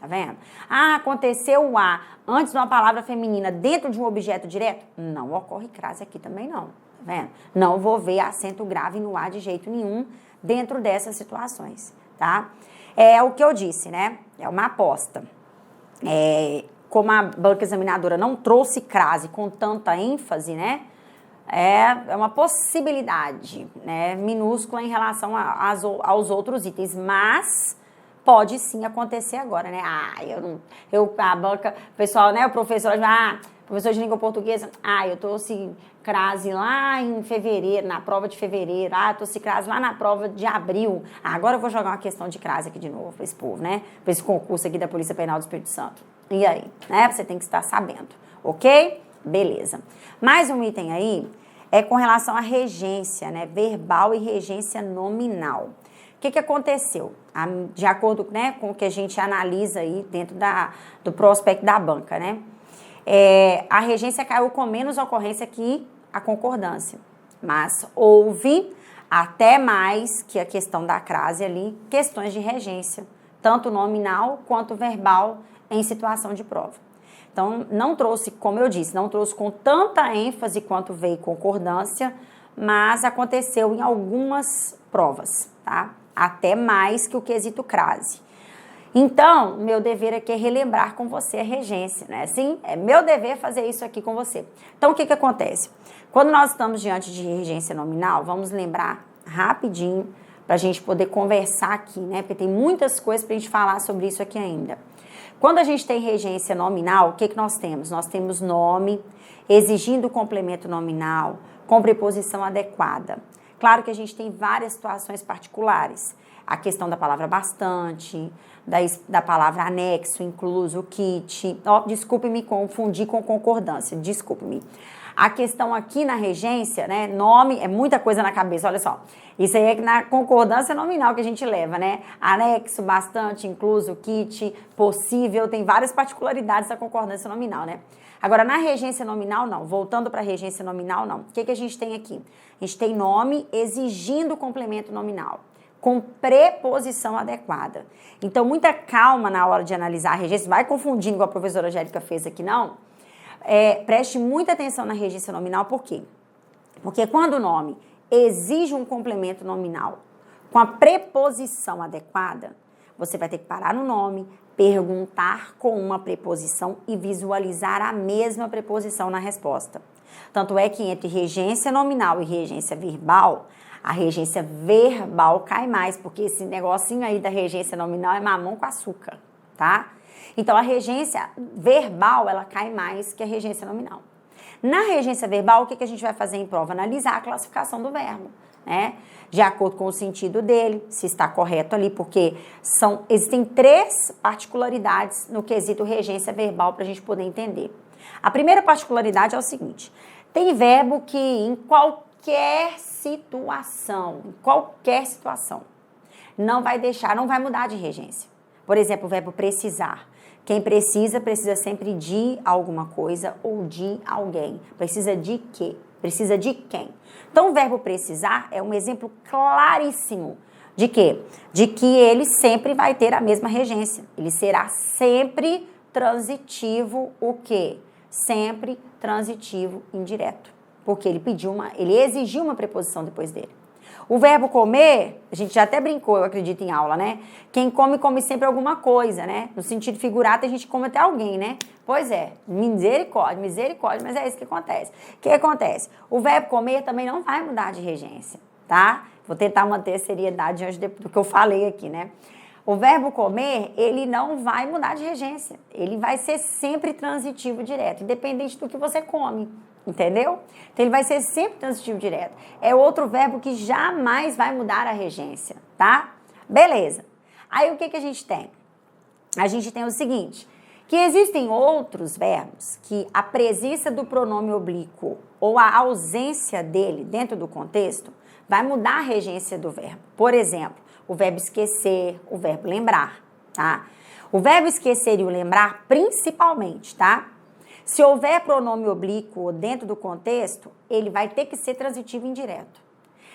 Tá vendo? Ah, aconteceu o A antes de uma palavra feminina dentro de um objeto direto? Não ocorre crase aqui também não. Tá vendo? Não vou ver acento grave no A de jeito nenhum dentro dessas situações, tá? É o que eu disse, né? É uma aposta. Como a banca examinadora não trouxe crase com tanta ênfase, né? É uma possibilidade, né? Minúscula em relação aos outros itens, mas pode sim acontecer agora, né? A banca, o pessoal, né? O professor de língua portuguesa, eu trouxe crase lá em fevereiro, na prova de fevereiro, eu trouxe crase lá na prova de abril, agora eu vou jogar uma questão de crase aqui de novo para esse povo, né? Para esse concurso aqui da Polícia Penal do Espírito Santo. E aí, né? Você tem que estar sabendo, ok? Beleza. Mais um item aí é com relação à regência, né? Verbal e regência nominal. O que aconteceu? De acordo, né, com o que a gente analisa aí dentro do prospecto da banca, né? A regência caiu com menos ocorrência que a concordância, mas houve até mais que a questão da crase ali, questões de regência, tanto nominal quanto verbal em situação de prova. Então, não trouxe, como eu disse, não trouxe com tanta ênfase quanto veio concordância, mas aconteceu em algumas provas, tá? Até mais que o quesito crase. Então, meu dever aqui é relembrar com você a regência, né? Sim, é meu dever fazer isso aqui com você. Então, o que acontece? Quando nós estamos diante de regência nominal, vamos lembrar rapidinho para a gente poder conversar aqui, né? Porque tem muitas coisas para a gente falar sobre isso aqui ainda. Quando a gente tem regência nominal, o que nós temos? Nós temos nome, exigindo complemento nominal, com preposição adequada. Claro que a gente tem várias situações particulares. A questão da palavra bastante, da palavra anexo, incluso, kit. Desculpe-me confundir com concordância, desculpe-me. A questão aqui na regência, né, nome, é muita coisa na cabeça, olha só. Isso aí é na concordância nominal que a gente leva, né? Anexo, bastante, incluso, kit, possível, tem várias particularidades da concordância nominal, né? Agora, na regência nominal, não. Voltando para a regência nominal, não. O que a gente tem aqui? A gente tem nome exigindo complemento nominal, com preposição adequada. Então, muita calma na hora de analisar a regência. Vai confundindo, igual a professora Angélica fez aqui, não. Preste muita atenção na regência nominal, por quê? Porque quando o nome exige um complemento nominal com a preposição adequada, você vai ter que parar no nome, perguntar com uma preposição e visualizar a mesma preposição na resposta. Tanto é que entre regência nominal e regência verbal, a regência verbal cai mais, porque esse negocinho aí da regência nominal é mamão com açúcar, tá? Então, a regência verbal, ela cai mais que a regência nominal. Na regência verbal, o que a gente vai fazer em prova? Analisar a classificação do verbo, né? De acordo com o sentido dele, se está correto ali, porque existem 3 particularidades no quesito regência verbal para a gente poder entender. A primeira particularidade é o seguinte: tem verbo que em qualquer situação, não vai mudar de regência. Por exemplo, o verbo precisar. Quem precisa sempre de alguma coisa ou de alguém. Precisa de quê? Precisa de quem? Então, o verbo precisar é um exemplo claríssimo de quê? De que ele sempre vai ter a mesma regência. Ele será sempre transitivo o quê? Sempre transitivo indireto. Porque ele exigiu uma preposição depois dele. O verbo comer, a gente já até brincou, eu acredito, em aula, né? Quem come, come sempre alguma coisa, né? No sentido figurado, a gente come até alguém, né? Pois é, misericórdia, mas é isso que acontece. O que acontece? O verbo comer também não vai mudar de regência, tá? Vou tentar manter a seriedade diante do que eu falei aqui, né? O verbo comer, ele não vai mudar de regência. Ele vai ser sempre transitivo direto, independente do que você come, entendeu? Então, ele vai ser sempre transitivo direto. É outro verbo que jamais vai mudar a regência, tá? Beleza. Aí, o que a gente tem? A gente tem o seguinte, que existem outros verbos que a presença do pronome oblíquo ou a ausência dele dentro do contexto vai mudar a regência do verbo. Por exemplo, o verbo esquecer, o verbo lembrar, tá? O verbo esquecer e o lembrar, principalmente, tá? Se houver pronome oblíquo dentro do contexto, ele vai ter que ser transitivo indireto.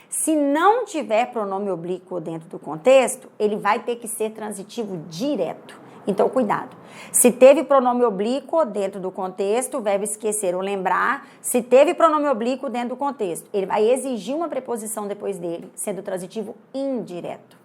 Se não tiver pronome oblíquo dentro do contexto, ele vai ter que ser transitivo direto. Então, cuidado. Se teve pronome oblíquo dentro do contexto, o verbo esquecer ou lembrar, se teve pronome oblíquo dentro do contexto, ele vai exigir uma preposição depois dele, sendo transitivo indireto.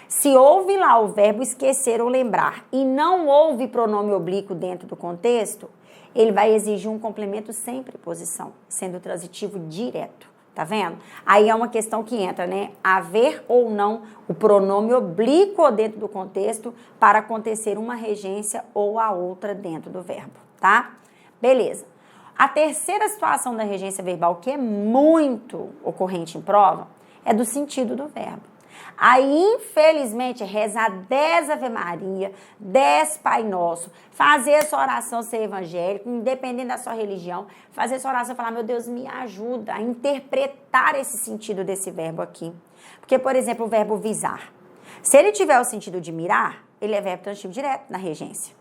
Se houve lá o verbo esquecer ou lembrar e não houve pronome oblíquo dentro do contexto, ele vai exigir um complemento sem preposição, sendo transitivo direto. Tá vendo? Aí é uma questão que entra, né? Haver ou não o pronome oblíquo dentro do contexto para acontecer uma regência ou a outra dentro do verbo, tá? Beleza. A terceira situação da regência verbal, que é muito ocorrente em prova, é do sentido do verbo. Aí, infelizmente, rezar 10 Ave Maria, 10 Pai Nosso, fazer essa oração ser evangélico, independente da sua religião, fazer essa oração e falar, meu Deus, me ajuda a interpretar esse sentido desse verbo aqui. Porque, por exemplo, o verbo visar. Se ele tiver o sentido de mirar, ele é verbo transitivo direto na regência.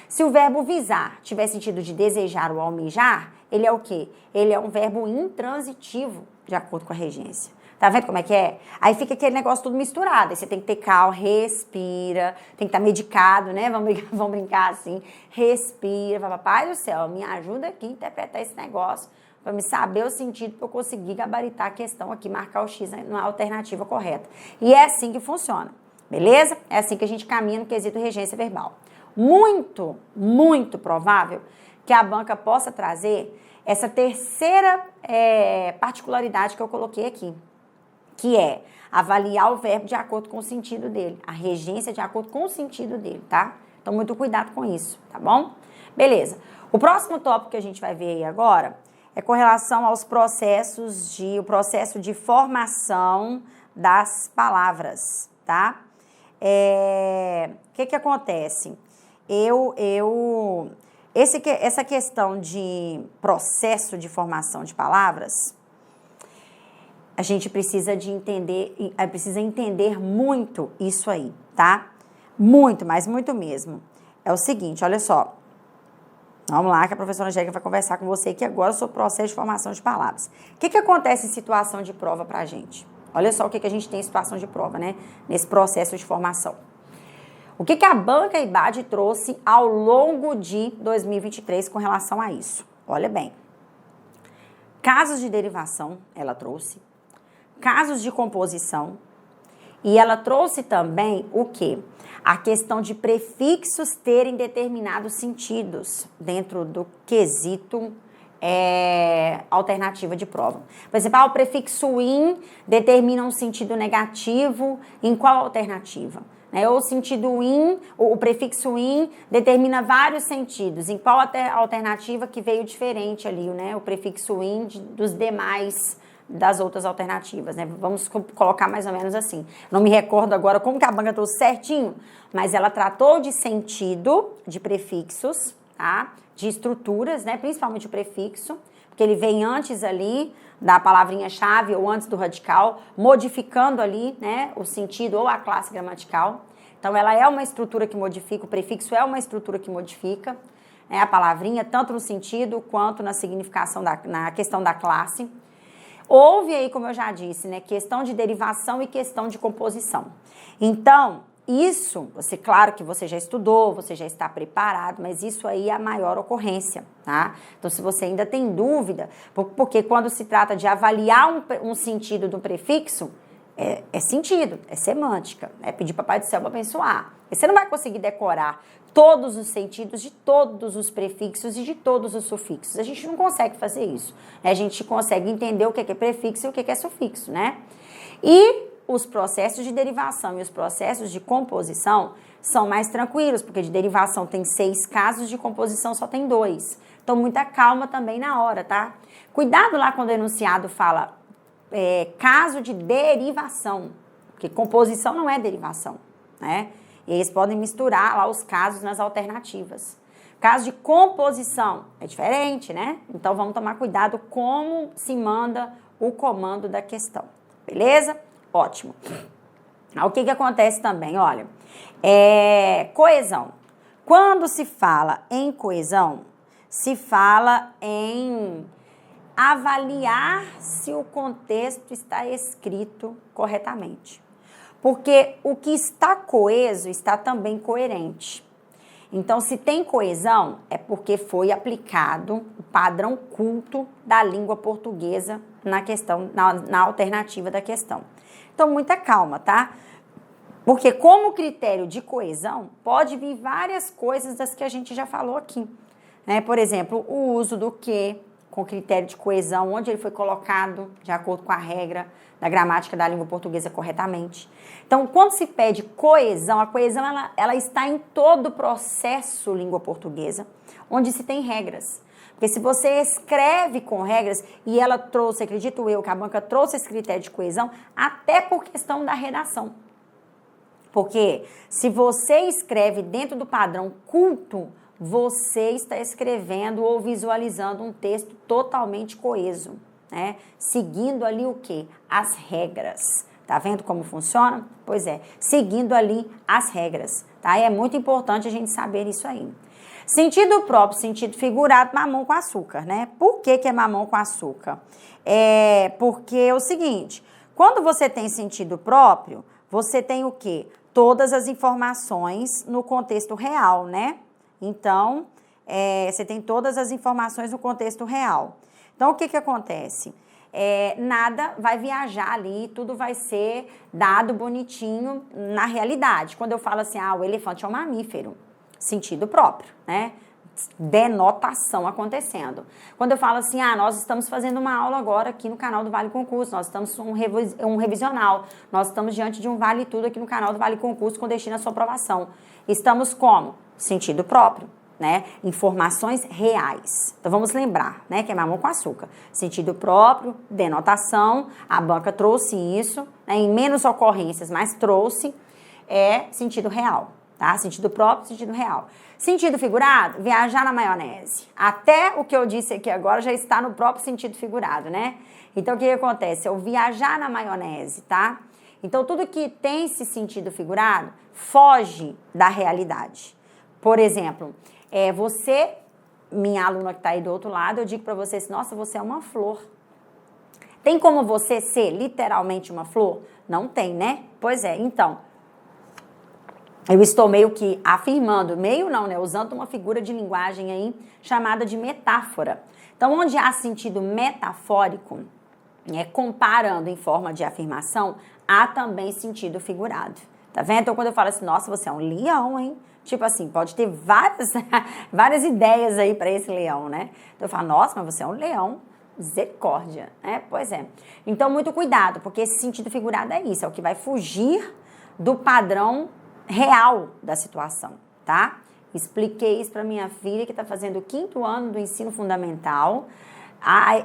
Se o verbo visar tiver sentido de desejar ou almejar, ele é o quê? Ele é um verbo intransitivo, de acordo com a regência. Tá vendo como é que é? Aí fica aquele negócio tudo misturado. Aí você tem que ter calma, respira, tem que estar medicado, né? Vamos brincar assim. Respira, fala, Pai do céu, me ajuda aqui a interpretar esse negócio, para me saber o sentido, para eu conseguir gabaritar a questão aqui, marcar o X na alternativa correta. E é assim que funciona, beleza? É assim que a gente caminha no quesito regência verbal. Muito, muito provável que a banca possa trazer essa terceira particularidade que eu coloquei aqui, que é avaliar o verbo de acordo com o sentido dele, a regência de acordo com o sentido dele, tá? Então, muito cuidado com isso, tá bom? Beleza. O próximo tópico que a gente vai ver aí agora é com relação aos o processo de formação das palavras, tá? O que acontece? Essa questão de processo de formação de palavras, a gente precisa entender muito isso aí, tá? Muito, mas muito mesmo. É o seguinte, olha só. Vamos lá, que a professora Angélica vai conversar com você aqui agora sobre o processo de formação de palavras. O que acontece em situação de prova pra gente? Olha só o que a gente tem em situação de prova, né? Nesse processo de formação. O que a banca IBAD trouxe ao longo de 2023 com relação a isso? Olha bem. Casos de derivação, ela trouxe. Casos de composição. E ela trouxe também o quê? A questão de prefixos terem determinados sentidos dentro do quesito alternativa de prova. Por exemplo, o prefixo in determina um sentido negativo em qual alternativa? Ou o sentido in, o prefixo in determina vários sentidos. Em qual alternativa que veio diferente ali, né? O prefixo in dos demais das outras alternativas, né? Vamos colocar mais ou menos assim. Não me recordo agora como que a banca trouxe certinho, mas ela tratou de sentido, de prefixos, tá? De estruturas, né? Principalmente o prefixo, porque ele vem antes ali da palavrinha-chave ou antes do radical, modificando ali, né, o sentido ou a classe gramatical. Então, ela é uma estrutura que modifica, o prefixo é uma estrutura que modifica, né, a palavrinha, tanto no sentido quanto na significação, na questão da classe. Houve aí, como eu já disse, né, questão de derivação e questão de composição. Então, isso, claro que você já estudou, você já está preparado, mas isso aí é a maior ocorrência, tá? Então, se você ainda tem dúvida, porque quando se trata de avaliar um sentido do prefixo, é sentido, é semântica, é pedir Papai do Céu para abençoar. E você não vai conseguir decorar todos os sentidos de todos os prefixos e de todos os sufixos. A gente não consegue fazer isso. A gente consegue entender o que é prefixo e o que é sufixo, né? E os processos de derivação e os processos de composição são mais tranquilos, porque de derivação tem 6 casos, de composição só tem 2. Então, muita calma também na hora, tá? Cuidado lá quando o enunciado fala caso de derivação, porque composição não é derivação, né? E eles podem misturar lá os casos nas alternativas. Caso de composição é diferente, né? Então, vamos tomar cuidado como se manda o comando da questão, beleza? Ótimo. O que acontece também? Olha, coesão. Quando se fala em coesão, se fala em avaliar se o contexto está escrito corretamente. Porque o que está coeso está também coerente. Então, se tem coesão, é porque foi aplicado o padrão culto da língua portuguesa na questão, na alternativa da questão. Então, muita calma, tá? Porque como critério de coesão, pode vir várias coisas das que a gente já falou aqui. Né? Por exemplo, o uso do que com critério de coesão, onde ele foi colocado de acordo com a regra da gramática da língua portuguesa corretamente. Então, quando se pede coesão, a coesão ela está em todo o processo língua portuguesa, onde se tem regras. Porque se você escreve com regras, e ela trouxe, acredito eu, que a banca trouxe esse critério de coesão, até por questão da redação. Porque se você escreve dentro do padrão culto, você está escrevendo ou visualizando um texto totalmente coeso, né? Seguindo ali o quê? As regras. Tá vendo como funciona? Pois é, seguindo ali as regras, tá? E é muito importante a gente saber isso aí. Sentido próprio, sentido figurado, mamão com açúcar, né? Por que é mamão com açúcar? Porque é o seguinte, quando você tem sentido próprio, você tem o quê? Todas as informações no contexto real, né? Então, você tem todas as informações no contexto real. Então, o que acontece? Nada vai viajar ali, tudo vai ser dado bonitinho na realidade. Quando eu falo assim, o elefante é um mamífero, sentido próprio, né? Denotação acontecendo. Quando eu falo assim, nós estamos fazendo uma aula agora aqui no canal do Vale Concurso, nós estamos um revisional, nós estamos diante de um Vale Tudo aqui no canal do Vale Concurso com destino à sua aprovação. Estamos como? Sentido próprio, né? Informações reais. Então, vamos lembrar, né? Que é mamão com açúcar. Sentido próprio, denotação, a banca trouxe isso, né? Em menos ocorrências, mas trouxe, sentido real, tá? Sentido próprio, sentido real. Sentido figurado, viajar na maionese. Até o que eu disse aqui agora já está no próprio sentido figurado, né? Então, o que acontece? Eu viajar na maionese, tá? Então, tudo que tem esse sentido figurado foge da realidade. Por exemplo, você, minha aluna que está aí do outro lado, eu digo para você assim, nossa, você é uma flor. Tem como você ser literalmente uma flor? Não tem, né? Pois é, então, eu estou meio que afirmando, meio não, né? Usando uma figura de linguagem aí chamada de metáfora. Então, onde há sentido metafórico, comparando em forma de afirmação, há também sentido figurado. Tá vendo? Então, quando eu falo assim, nossa, você é um leão, hein? Tipo assim, pode ter várias ideias aí para esse leão, né? Então, eu falo, nossa, mas você é um leão, misericórdia, né? Pois é. Então, muito cuidado, porque esse sentido figurado é isso, é o que vai fugir do padrão real da situação, tá? Expliquei isso para minha filha, que está fazendo o 5º ano do ensino fundamental,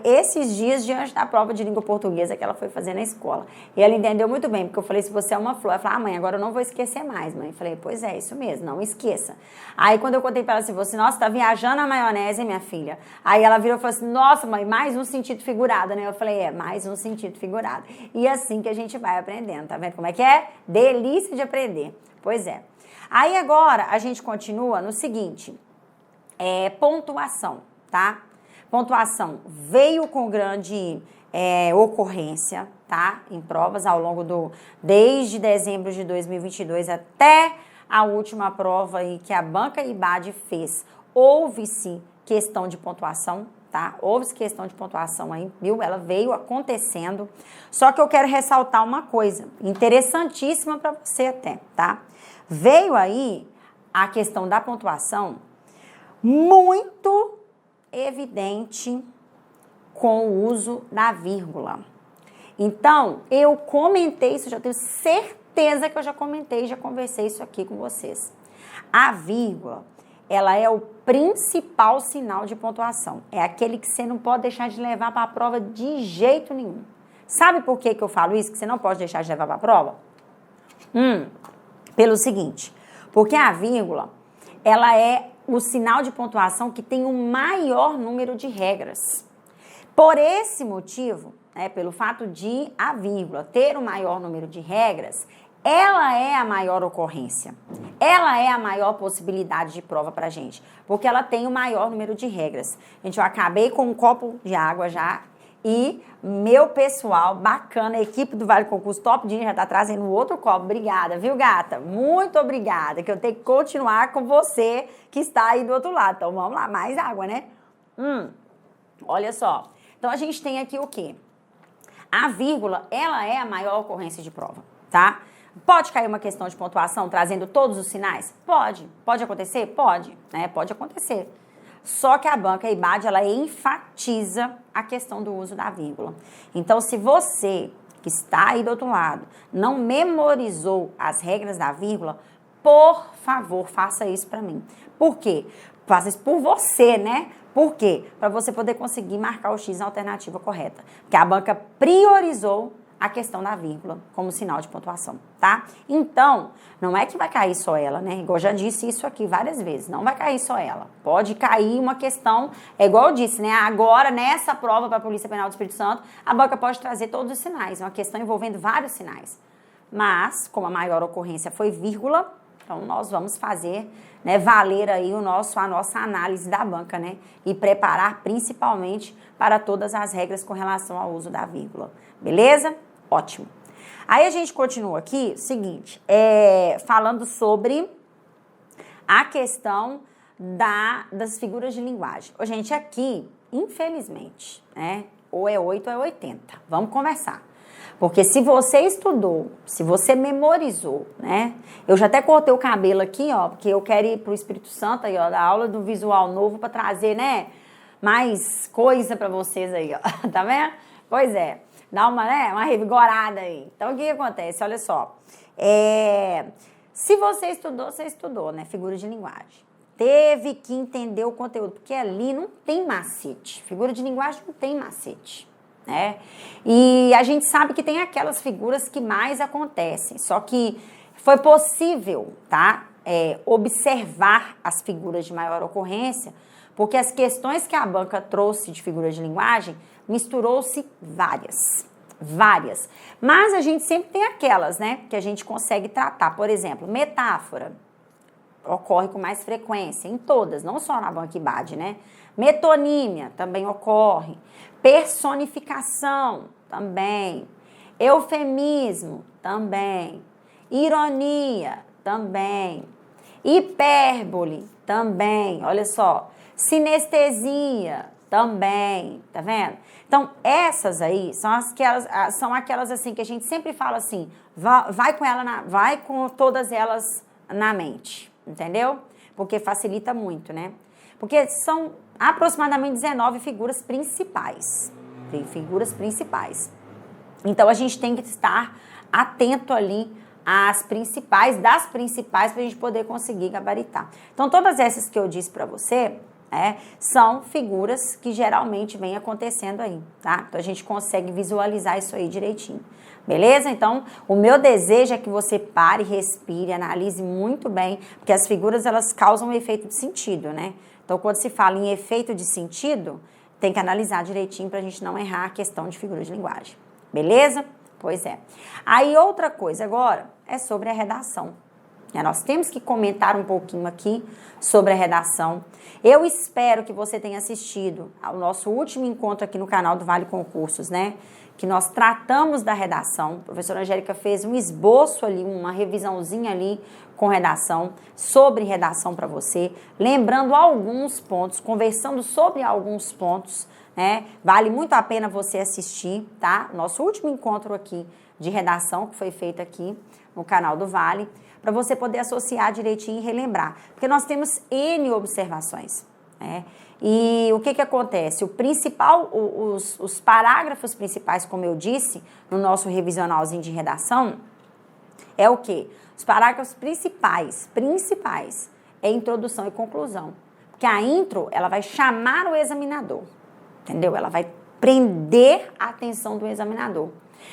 esses dias diante da prova de língua portuguesa que ela foi fazer na escola. E ela entendeu muito bem, porque eu falei, se você é uma flor, ela falou, mãe, agora eu não vou esquecer mais, mãe. Eu falei, pois é, isso mesmo, não esqueça. Aí quando eu contei para ela assim, você, nossa, tá viajando a maionese, minha filha. Aí ela virou e falou assim, nossa, mãe, mais um sentido figurado, né? Eu falei, mais um sentido figurado. E assim que a gente vai aprendendo, tá vendo como é que é? Delícia de aprender. Pois é. Aí agora a gente continua no seguinte, pontuação, tá? Pontuação veio com grande ocorrência, tá? Em provas ao longo desde dezembro de 2022 até a última prova aí que a banca IBAD fez. Houve-se questão de pontuação, tá? Houve-se questão de pontuação aí, viu? Ela veio acontecendo. Só que eu quero ressaltar uma coisa interessantíssima para você até, tá? Veio aí a questão da pontuação muito evidente com o uso da vírgula. Então, eu comentei isso, já tenho certeza que eu já comentei, já conversei isso aqui com vocês. A vírgula, ela é o principal sinal de pontuação. É aquele que você não pode deixar de levar para a prova de jeito nenhum. Sabe por que eu falo isso, que você não pode deixar de levar para a prova? Pelo seguinte, porque a vírgula, ela é o sinal de pontuação que tem o maior número de regras. Por esse motivo, pelo fato de a vírgula ter o maior número de regras, ela é a maior ocorrência. Ela é a maior possibilidade de prova pra gente, porque ela tem o maior número de regras. Gente, eu acabei com um copo de água já e meu pessoal, bacana, a equipe do Vale Concurso Top Dinner já tá trazendo outro copo. Obrigada, viu, gata? Muito obrigada, que eu tenho que continuar com você que está aí do outro lado. Então, vamos lá, mais água, né? Olha só. Então, a gente tem aqui o quê? A vírgula, ela é a maior ocorrência de prova, tá? Pode cair uma questão de pontuação trazendo todos os sinais? Pode. Pode acontecer? Pode. Pode acontecer. Só que a banca IBAD, ela enfatiza a questão do uso da vírgula. Então, se você que está aí do outro lado não memorizou as regras da vírgula, por favor, faça isso para mim. Por quê? Faça isso por você, né? Por quê? Para você poder conseguir marcar o X na alternativa correta. Porque a banca priorizou a questão da vírgula como sinal de pontuação, tá? Então, não é que vai cair só ela, né? Igual eu já disse isso aqui várias vezes, não vai cair só ela. Pode cair uma questão, igual eu disse, né? Agora, nessa prova para a Polícia Penal do Espírito Santo, a banca pode trazer todos os sinais, uma questão envolvendo vários sinais. Mas, como a maior ocorrência foi vírgula, então nós vamos fazer, né, valer aí a nossa análise da banca, né? E preparar principalmente para todas as regras com relação ao uso da vírgula. Beleza? Ótimo. Aí a gente continua aqui, seguinte, falando sobre a questão das figuras de linguagem. Ô, gente, aqui, infelizmente, né, ou é 8 ou é 80. Vamos conversar. Porque se você estudou, se você memorizou, né? Eu já até cortei o cabelo aqui, ó, porque eu quero ir pro Espírito Santo aí, ó, da aula do visual novo para trazer, né, mais coisa para vocês aí, ó. Tá vendo? Pois é. Dá uma revigorada aí. Então, o que acontece? Olha só. Se você estudou, né? Figura de linguagem. Teve que entender o conteúdo, porque ali não tem macete. Figura de linguagem não tem macete, né? E a gente sabe que tem aquelas figuras que mais acontecem. Só que foi possível, tá? Observar as figuras de maior ocorrência, porque as questões que a banca trouxe de figura de linguagem misturou-se várias. Mas a gente sempre tem aquelas, né, que a gente consegue tratar. Por exemplo, metáfora ocorre com mais frequência em todas, não só na banca IBAD, né? Metonímia também ocorre. Personificação também. Eufemismo também. Ironia também. Hipérbole também. Olha só. Sinestesia também, tá vendo? Então, essas aí são aquelas assim que a gente sempre fala assim, vai com todas elas na mente, entendeu? Porque facilita muito, né? Porque são aproximadamente 19 figuras principais. Então, a gente tem que estar atento ali das principais, para a gente poder conseguir gabaritar. Então, todas essas que eu disse para você, são figuras que geralmente vem acontecendo aí, tá? Então, a gente consegue visualizar isso aí direitinho, beleza? Então, o meu desejo é que você pare, respire, analise muito bem, porque as figuras, elas causam um efeito de sentido, né? Então, quando se fala em efeito de sentido, tem que analisar direitinho pra gente não errar a questão de figura de linguagem, beleza? Pois é. Aí, outra coisa agora é sobre a redação. Nós temos que comentar um pouquinho aqui sobre a redação. Eu espero que você tenha assistido ao nosso último encontro aqui no canal do Vale Concursos, né? Que nós tratamos da redação. A professora Angélica fez um esboço ali, uma revisãozinha ali com redação, sobre redação para você, lembrando alguns pontos, conversando sobre alguns pontos, né? Vale muito a pena você assistir, tá? Nosso último encontro aqui de redação, que foi feito aqui no canal do Vale, para você poder associar direitinho e relembrar. Porque nós temos N observações. né? E o que acontece? Os parágrafos principais, como eu disse, no nosso revisionalzinho de redação, é o quê? Os parágrafos principais é introdução e conclusão. Porque a intro, ela vai chamar o examinador, entendeu? Ela vai prender a atenção do examinador.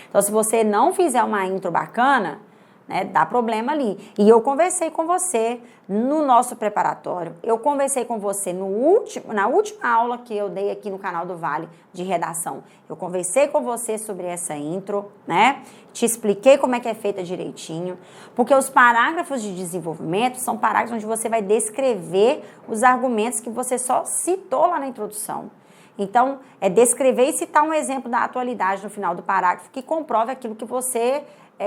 Então, se você não fizer uma intro bacana, né, dá problema ali. E eu conversei com você no nosso preparatório, eu conversei com você na última aula que eu dei aqui no canal do Vale de redação. Eu conversei com você sobre essa intro, né? Te expliquei como é que é feita direitinho, porque os parágrafos de desenvolvimento são parágrafos onde você vai descrever os argumentos que você só citou lá na introdução. Então, é descrever e citar um exemplo da atualidade no final do parágrafo que comprove aquilo que você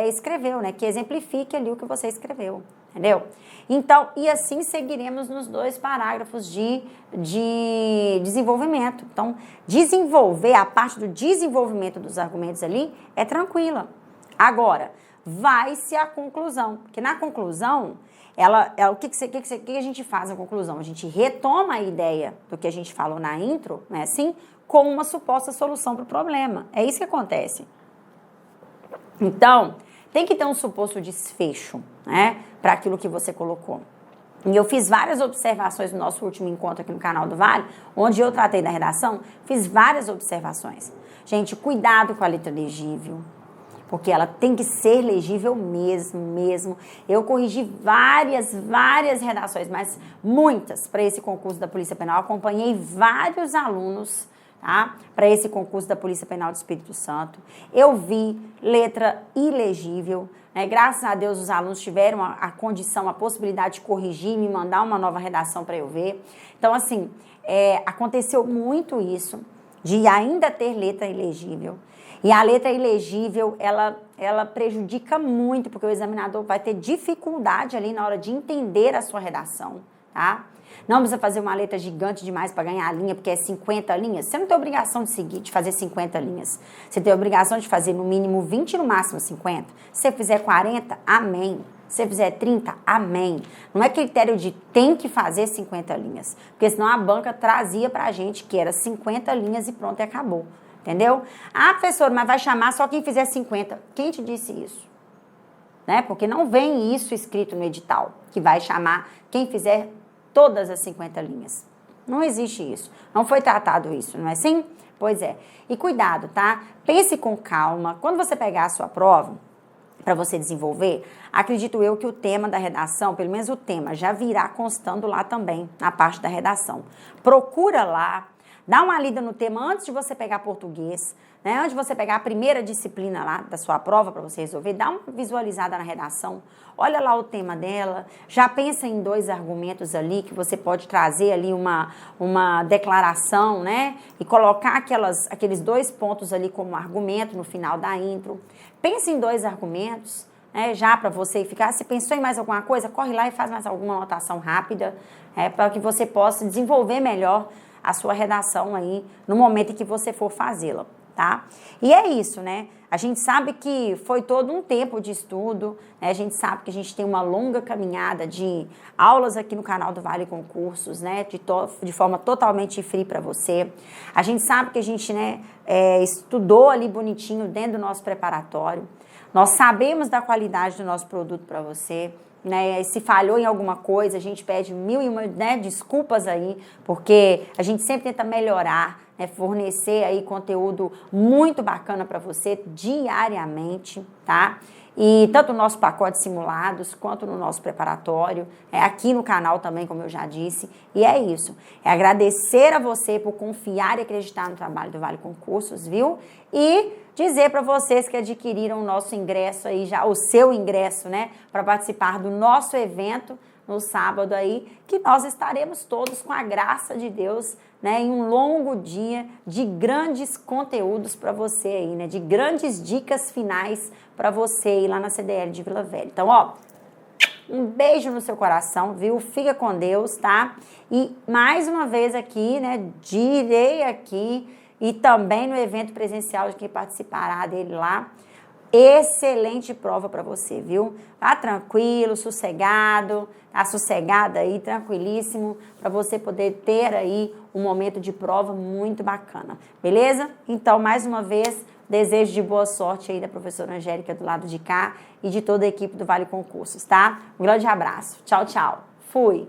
escreveu, né? Que exemplifique ali o que você escreveu, entendeu? Então, e assim seguiremos nos 2 parágrafos de desenvolvimento. Então, desenvolver, a parte do desenvolvimento dos argumentos ali é tranquila. Agora, vai-se a conclusão, porque na conclusão, o que a gente faz na conclusão? A gente retoma a ideia do que a gente falou na intro, né, assim, com uma suposta solução para o problema. É isso que acontece. Então, tem que ter um suposto desfecho, né, para aquilo que você colocou. E eu fiz várias observações no nosso último encontro aqui no canal do Vale, onde eu tratei da redação, fiz várias observações. Gente, cuidado com a letra legível, porque ela tem que ser legível mesmo. Eu corrigi várias redações, mas muitas para esse concurso da Polícia Penal. Acompanhei vários alunos, tá, para esse concurso da Polícia Penal do Espírito Santo. Eu vi letra ilegível, né? Graças a Deus os alunos tiveram a condição, a possibilidade de corrigir e me mandar uma nova redação para eu ver. Então, assim, aconteceu muito isso, de ainda ter letra ilegível. E a letra ilegível, ela prejudica muito, porque o examinador vai ter dificuldade ali na hora de entender a sua redação, tá? Não precisa fazer uma letra gigante demais para ganhar a linha, porque é 50 linhas. Você não tem obrigação de fazer 50 linhas. Você tem obrigação de fazer no mínimo 20 e no máximo 50. Se você fizer 40, amém. Se você fizer 30, amém. Não é critério de tem que fazer 50 linhas, porque senão a banca trazia pra gente que era 50 linhas e pronto, e acabou. Entendeu? Ah, professor, mas vai chamar só quem fizer 50. Quem te disse isso? Né? Porque não vem isso escrito no edital, que vai chamar quem fizer todas as 50 linhas. Não existe isso. Não foi tratado isso, não é assim? Pois é. E cuidado, tá? Pense com calma. Quando você pegar a sua prova, para você desenvolver, acredito eu que o tema da redação, pelo menos o tema, já virá constando lá também, na parte da redação. Procura lá, dá uma lida no tema antes de você pegar português, né? Antes de você pegar a primeira disciplina lá da sua prova para você resolver, dá uma visualizada na redação, olha lá o tema dela, já pensa em 2 argumentos ali que você pode trazer ali uma declaração, né? E colocar aqueles 2 pontos ali como argumento no final da intro. Pense em 2 argumentos, né? Já para você ficar, se pensou em mais alguma coisa, corre lá e faz mais alguma anotação rápida, para que você possa desenvolver melhor a sua redação aí no momento em que você for fazê-la, tá? E é isso, né? A gente sabe que foi todo um tempo de estudo, né? A gente sabe que a gente tem uma longa caminhada de aulas aqui no canal do Vale Concursos, né? De forma totalmente free para você. A gente sabe que a gente, né, estudou ali bonitinho dentro do nosso preparatório. Nós sabemos da qualidade do nosso produto para você. Né, se falhou em alguma coisa, a gente pede 1001, né, desculpas aí, porque a gente sempre tenta melhorar, né, fornecer aí conteúdo muito bacana para você diariamente, tá? E tanto no nosso pacote simulados, quanto no nosso preparatório, aqui no canal também, como eu já disse. E é isso. É agradecer a você por confiar e acreditar no trabalho do Vale Concursos, viu? E dizer para vocês que adquiriram o nosso ingresso aí, já o seu ingresso, né? Para participar do nosso evento no sábado aí, que nós estaremos todos com a graça de Deus, né, em um longo dia de grandes conteúdos para você aí, né, de grandes dicas finais para você aí lá na CDL de Vila Velha. Então, ó, um beijo no seu coração, viu? Fica com Deus, tá? E mais uma vez aqui, né, direi aqui e também no evento presencial de quem participará dele lá, excelente prova para você, viu? Tá tranquilo, sossegado, tá sossegada aí, tranquilíssimo, para você poder ter aí um momento de prova muito bacana, beleza? Então, mais uma vez, desejo de boa sorte aí da professora Angélica do lado de cá e de toda a equipe do Vale Concursos, tá? Um grande abraço. Tchau, tchau. Fui!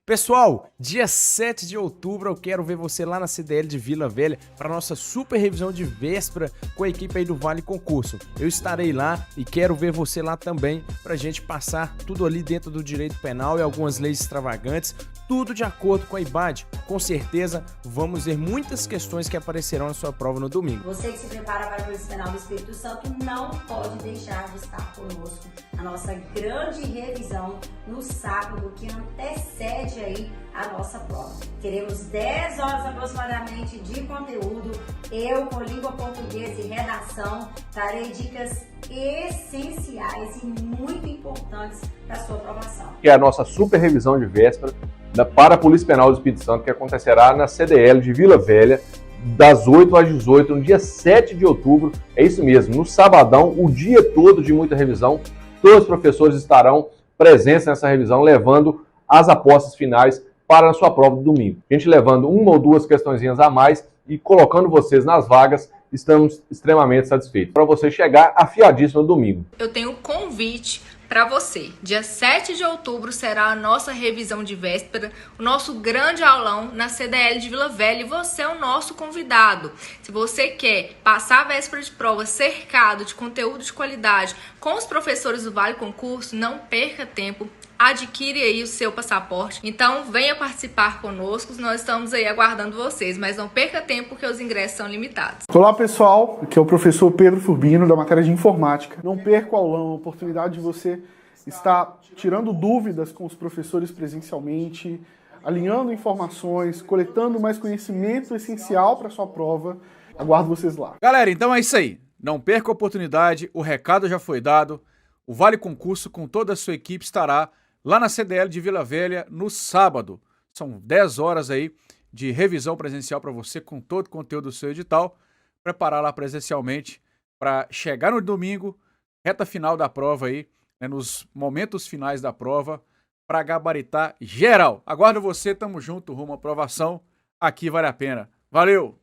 Pessoal, dia 7 de outubro eu quero ver você lá na CDL de Vila Velha para nossa super revisão de véspera com a equipe aí do Vale Concurso. Eu estarei lá e quero ver você lá também para a gente passar tudo ali dentro do direito penal e algumas leis extravagantes, tudo de acordo com a IBAD. Com certeza vamos ver muitas questões que aparecerão na sua prova no domingo. Você que se prepara para a Polícia Penal do Espírito Santo não pode deixar de estar conosco na nossa grande revisão no sábado que antecede aí a nossa prova. Teremos 10 horas aproximadamente de conteúdo. Eu, com língua portuguesa e redação, darei dicas essenciais e muito importantes para a sua aprovação. Que é a nossa super revisão de véspera para a Polícia Penal do Espírito Santo, que acontecerá na CDL de Vila Velha, das 8 às 18, no dia 7 de outubro. É isso mesmo, no sabadão, o dia todo de muita revisão. Todos os professores estarão presentes nessa revisão, levando as apostas finais para a sua prova do domingo. A gente levando uma ou duas questõezinhas a mais e colocando vocês nas vagas, estamos extremamente satisfeitos. Para você chegar afiadíssimo no domingo. Eu tenho um convite para você. Dia 7 de outubro será a nossa revisão de véspera, o nosso grande aulão na CDL de Vila Velha e você é o nosso convidado. Se você quer passar a véspera de prova cercado de conteúdo de qualidade com os professores do Vale Concurso, não perca tempo. Adquire aí o seu passaporte. Então, venha participar conosco. Nós estamos aí aguardando vocês, mas não perca tempo porque os ingressos são limitados. Olá, pessoal. Aqui é o professor Pedro Furbino, da matéria de Informática. Não perca o aulão, a oportunidade de você estar tirando dúvidas com os professores presencialmente, alinhando informações, coletando mais conhecimento essencial para a sua prova. Aguardo vocês lá. Galera, então é isso aí. Não perca a oportunidade, o recado já foi dado. O Vale Concurso com toda a sua equipe estará lá na CDL de Vila Velha no sábado. São 10 horas aí de revisão presencial para você com todo o conteúdo do seu edital. Preparar lá presencialmente para chegar no domingo, reta final da prova aí, né, nos momentos finais da prova, para gabaritar geral. Aguardo você, tamo junto, rumo à aprovação. Aqui vale a pena. Valeu!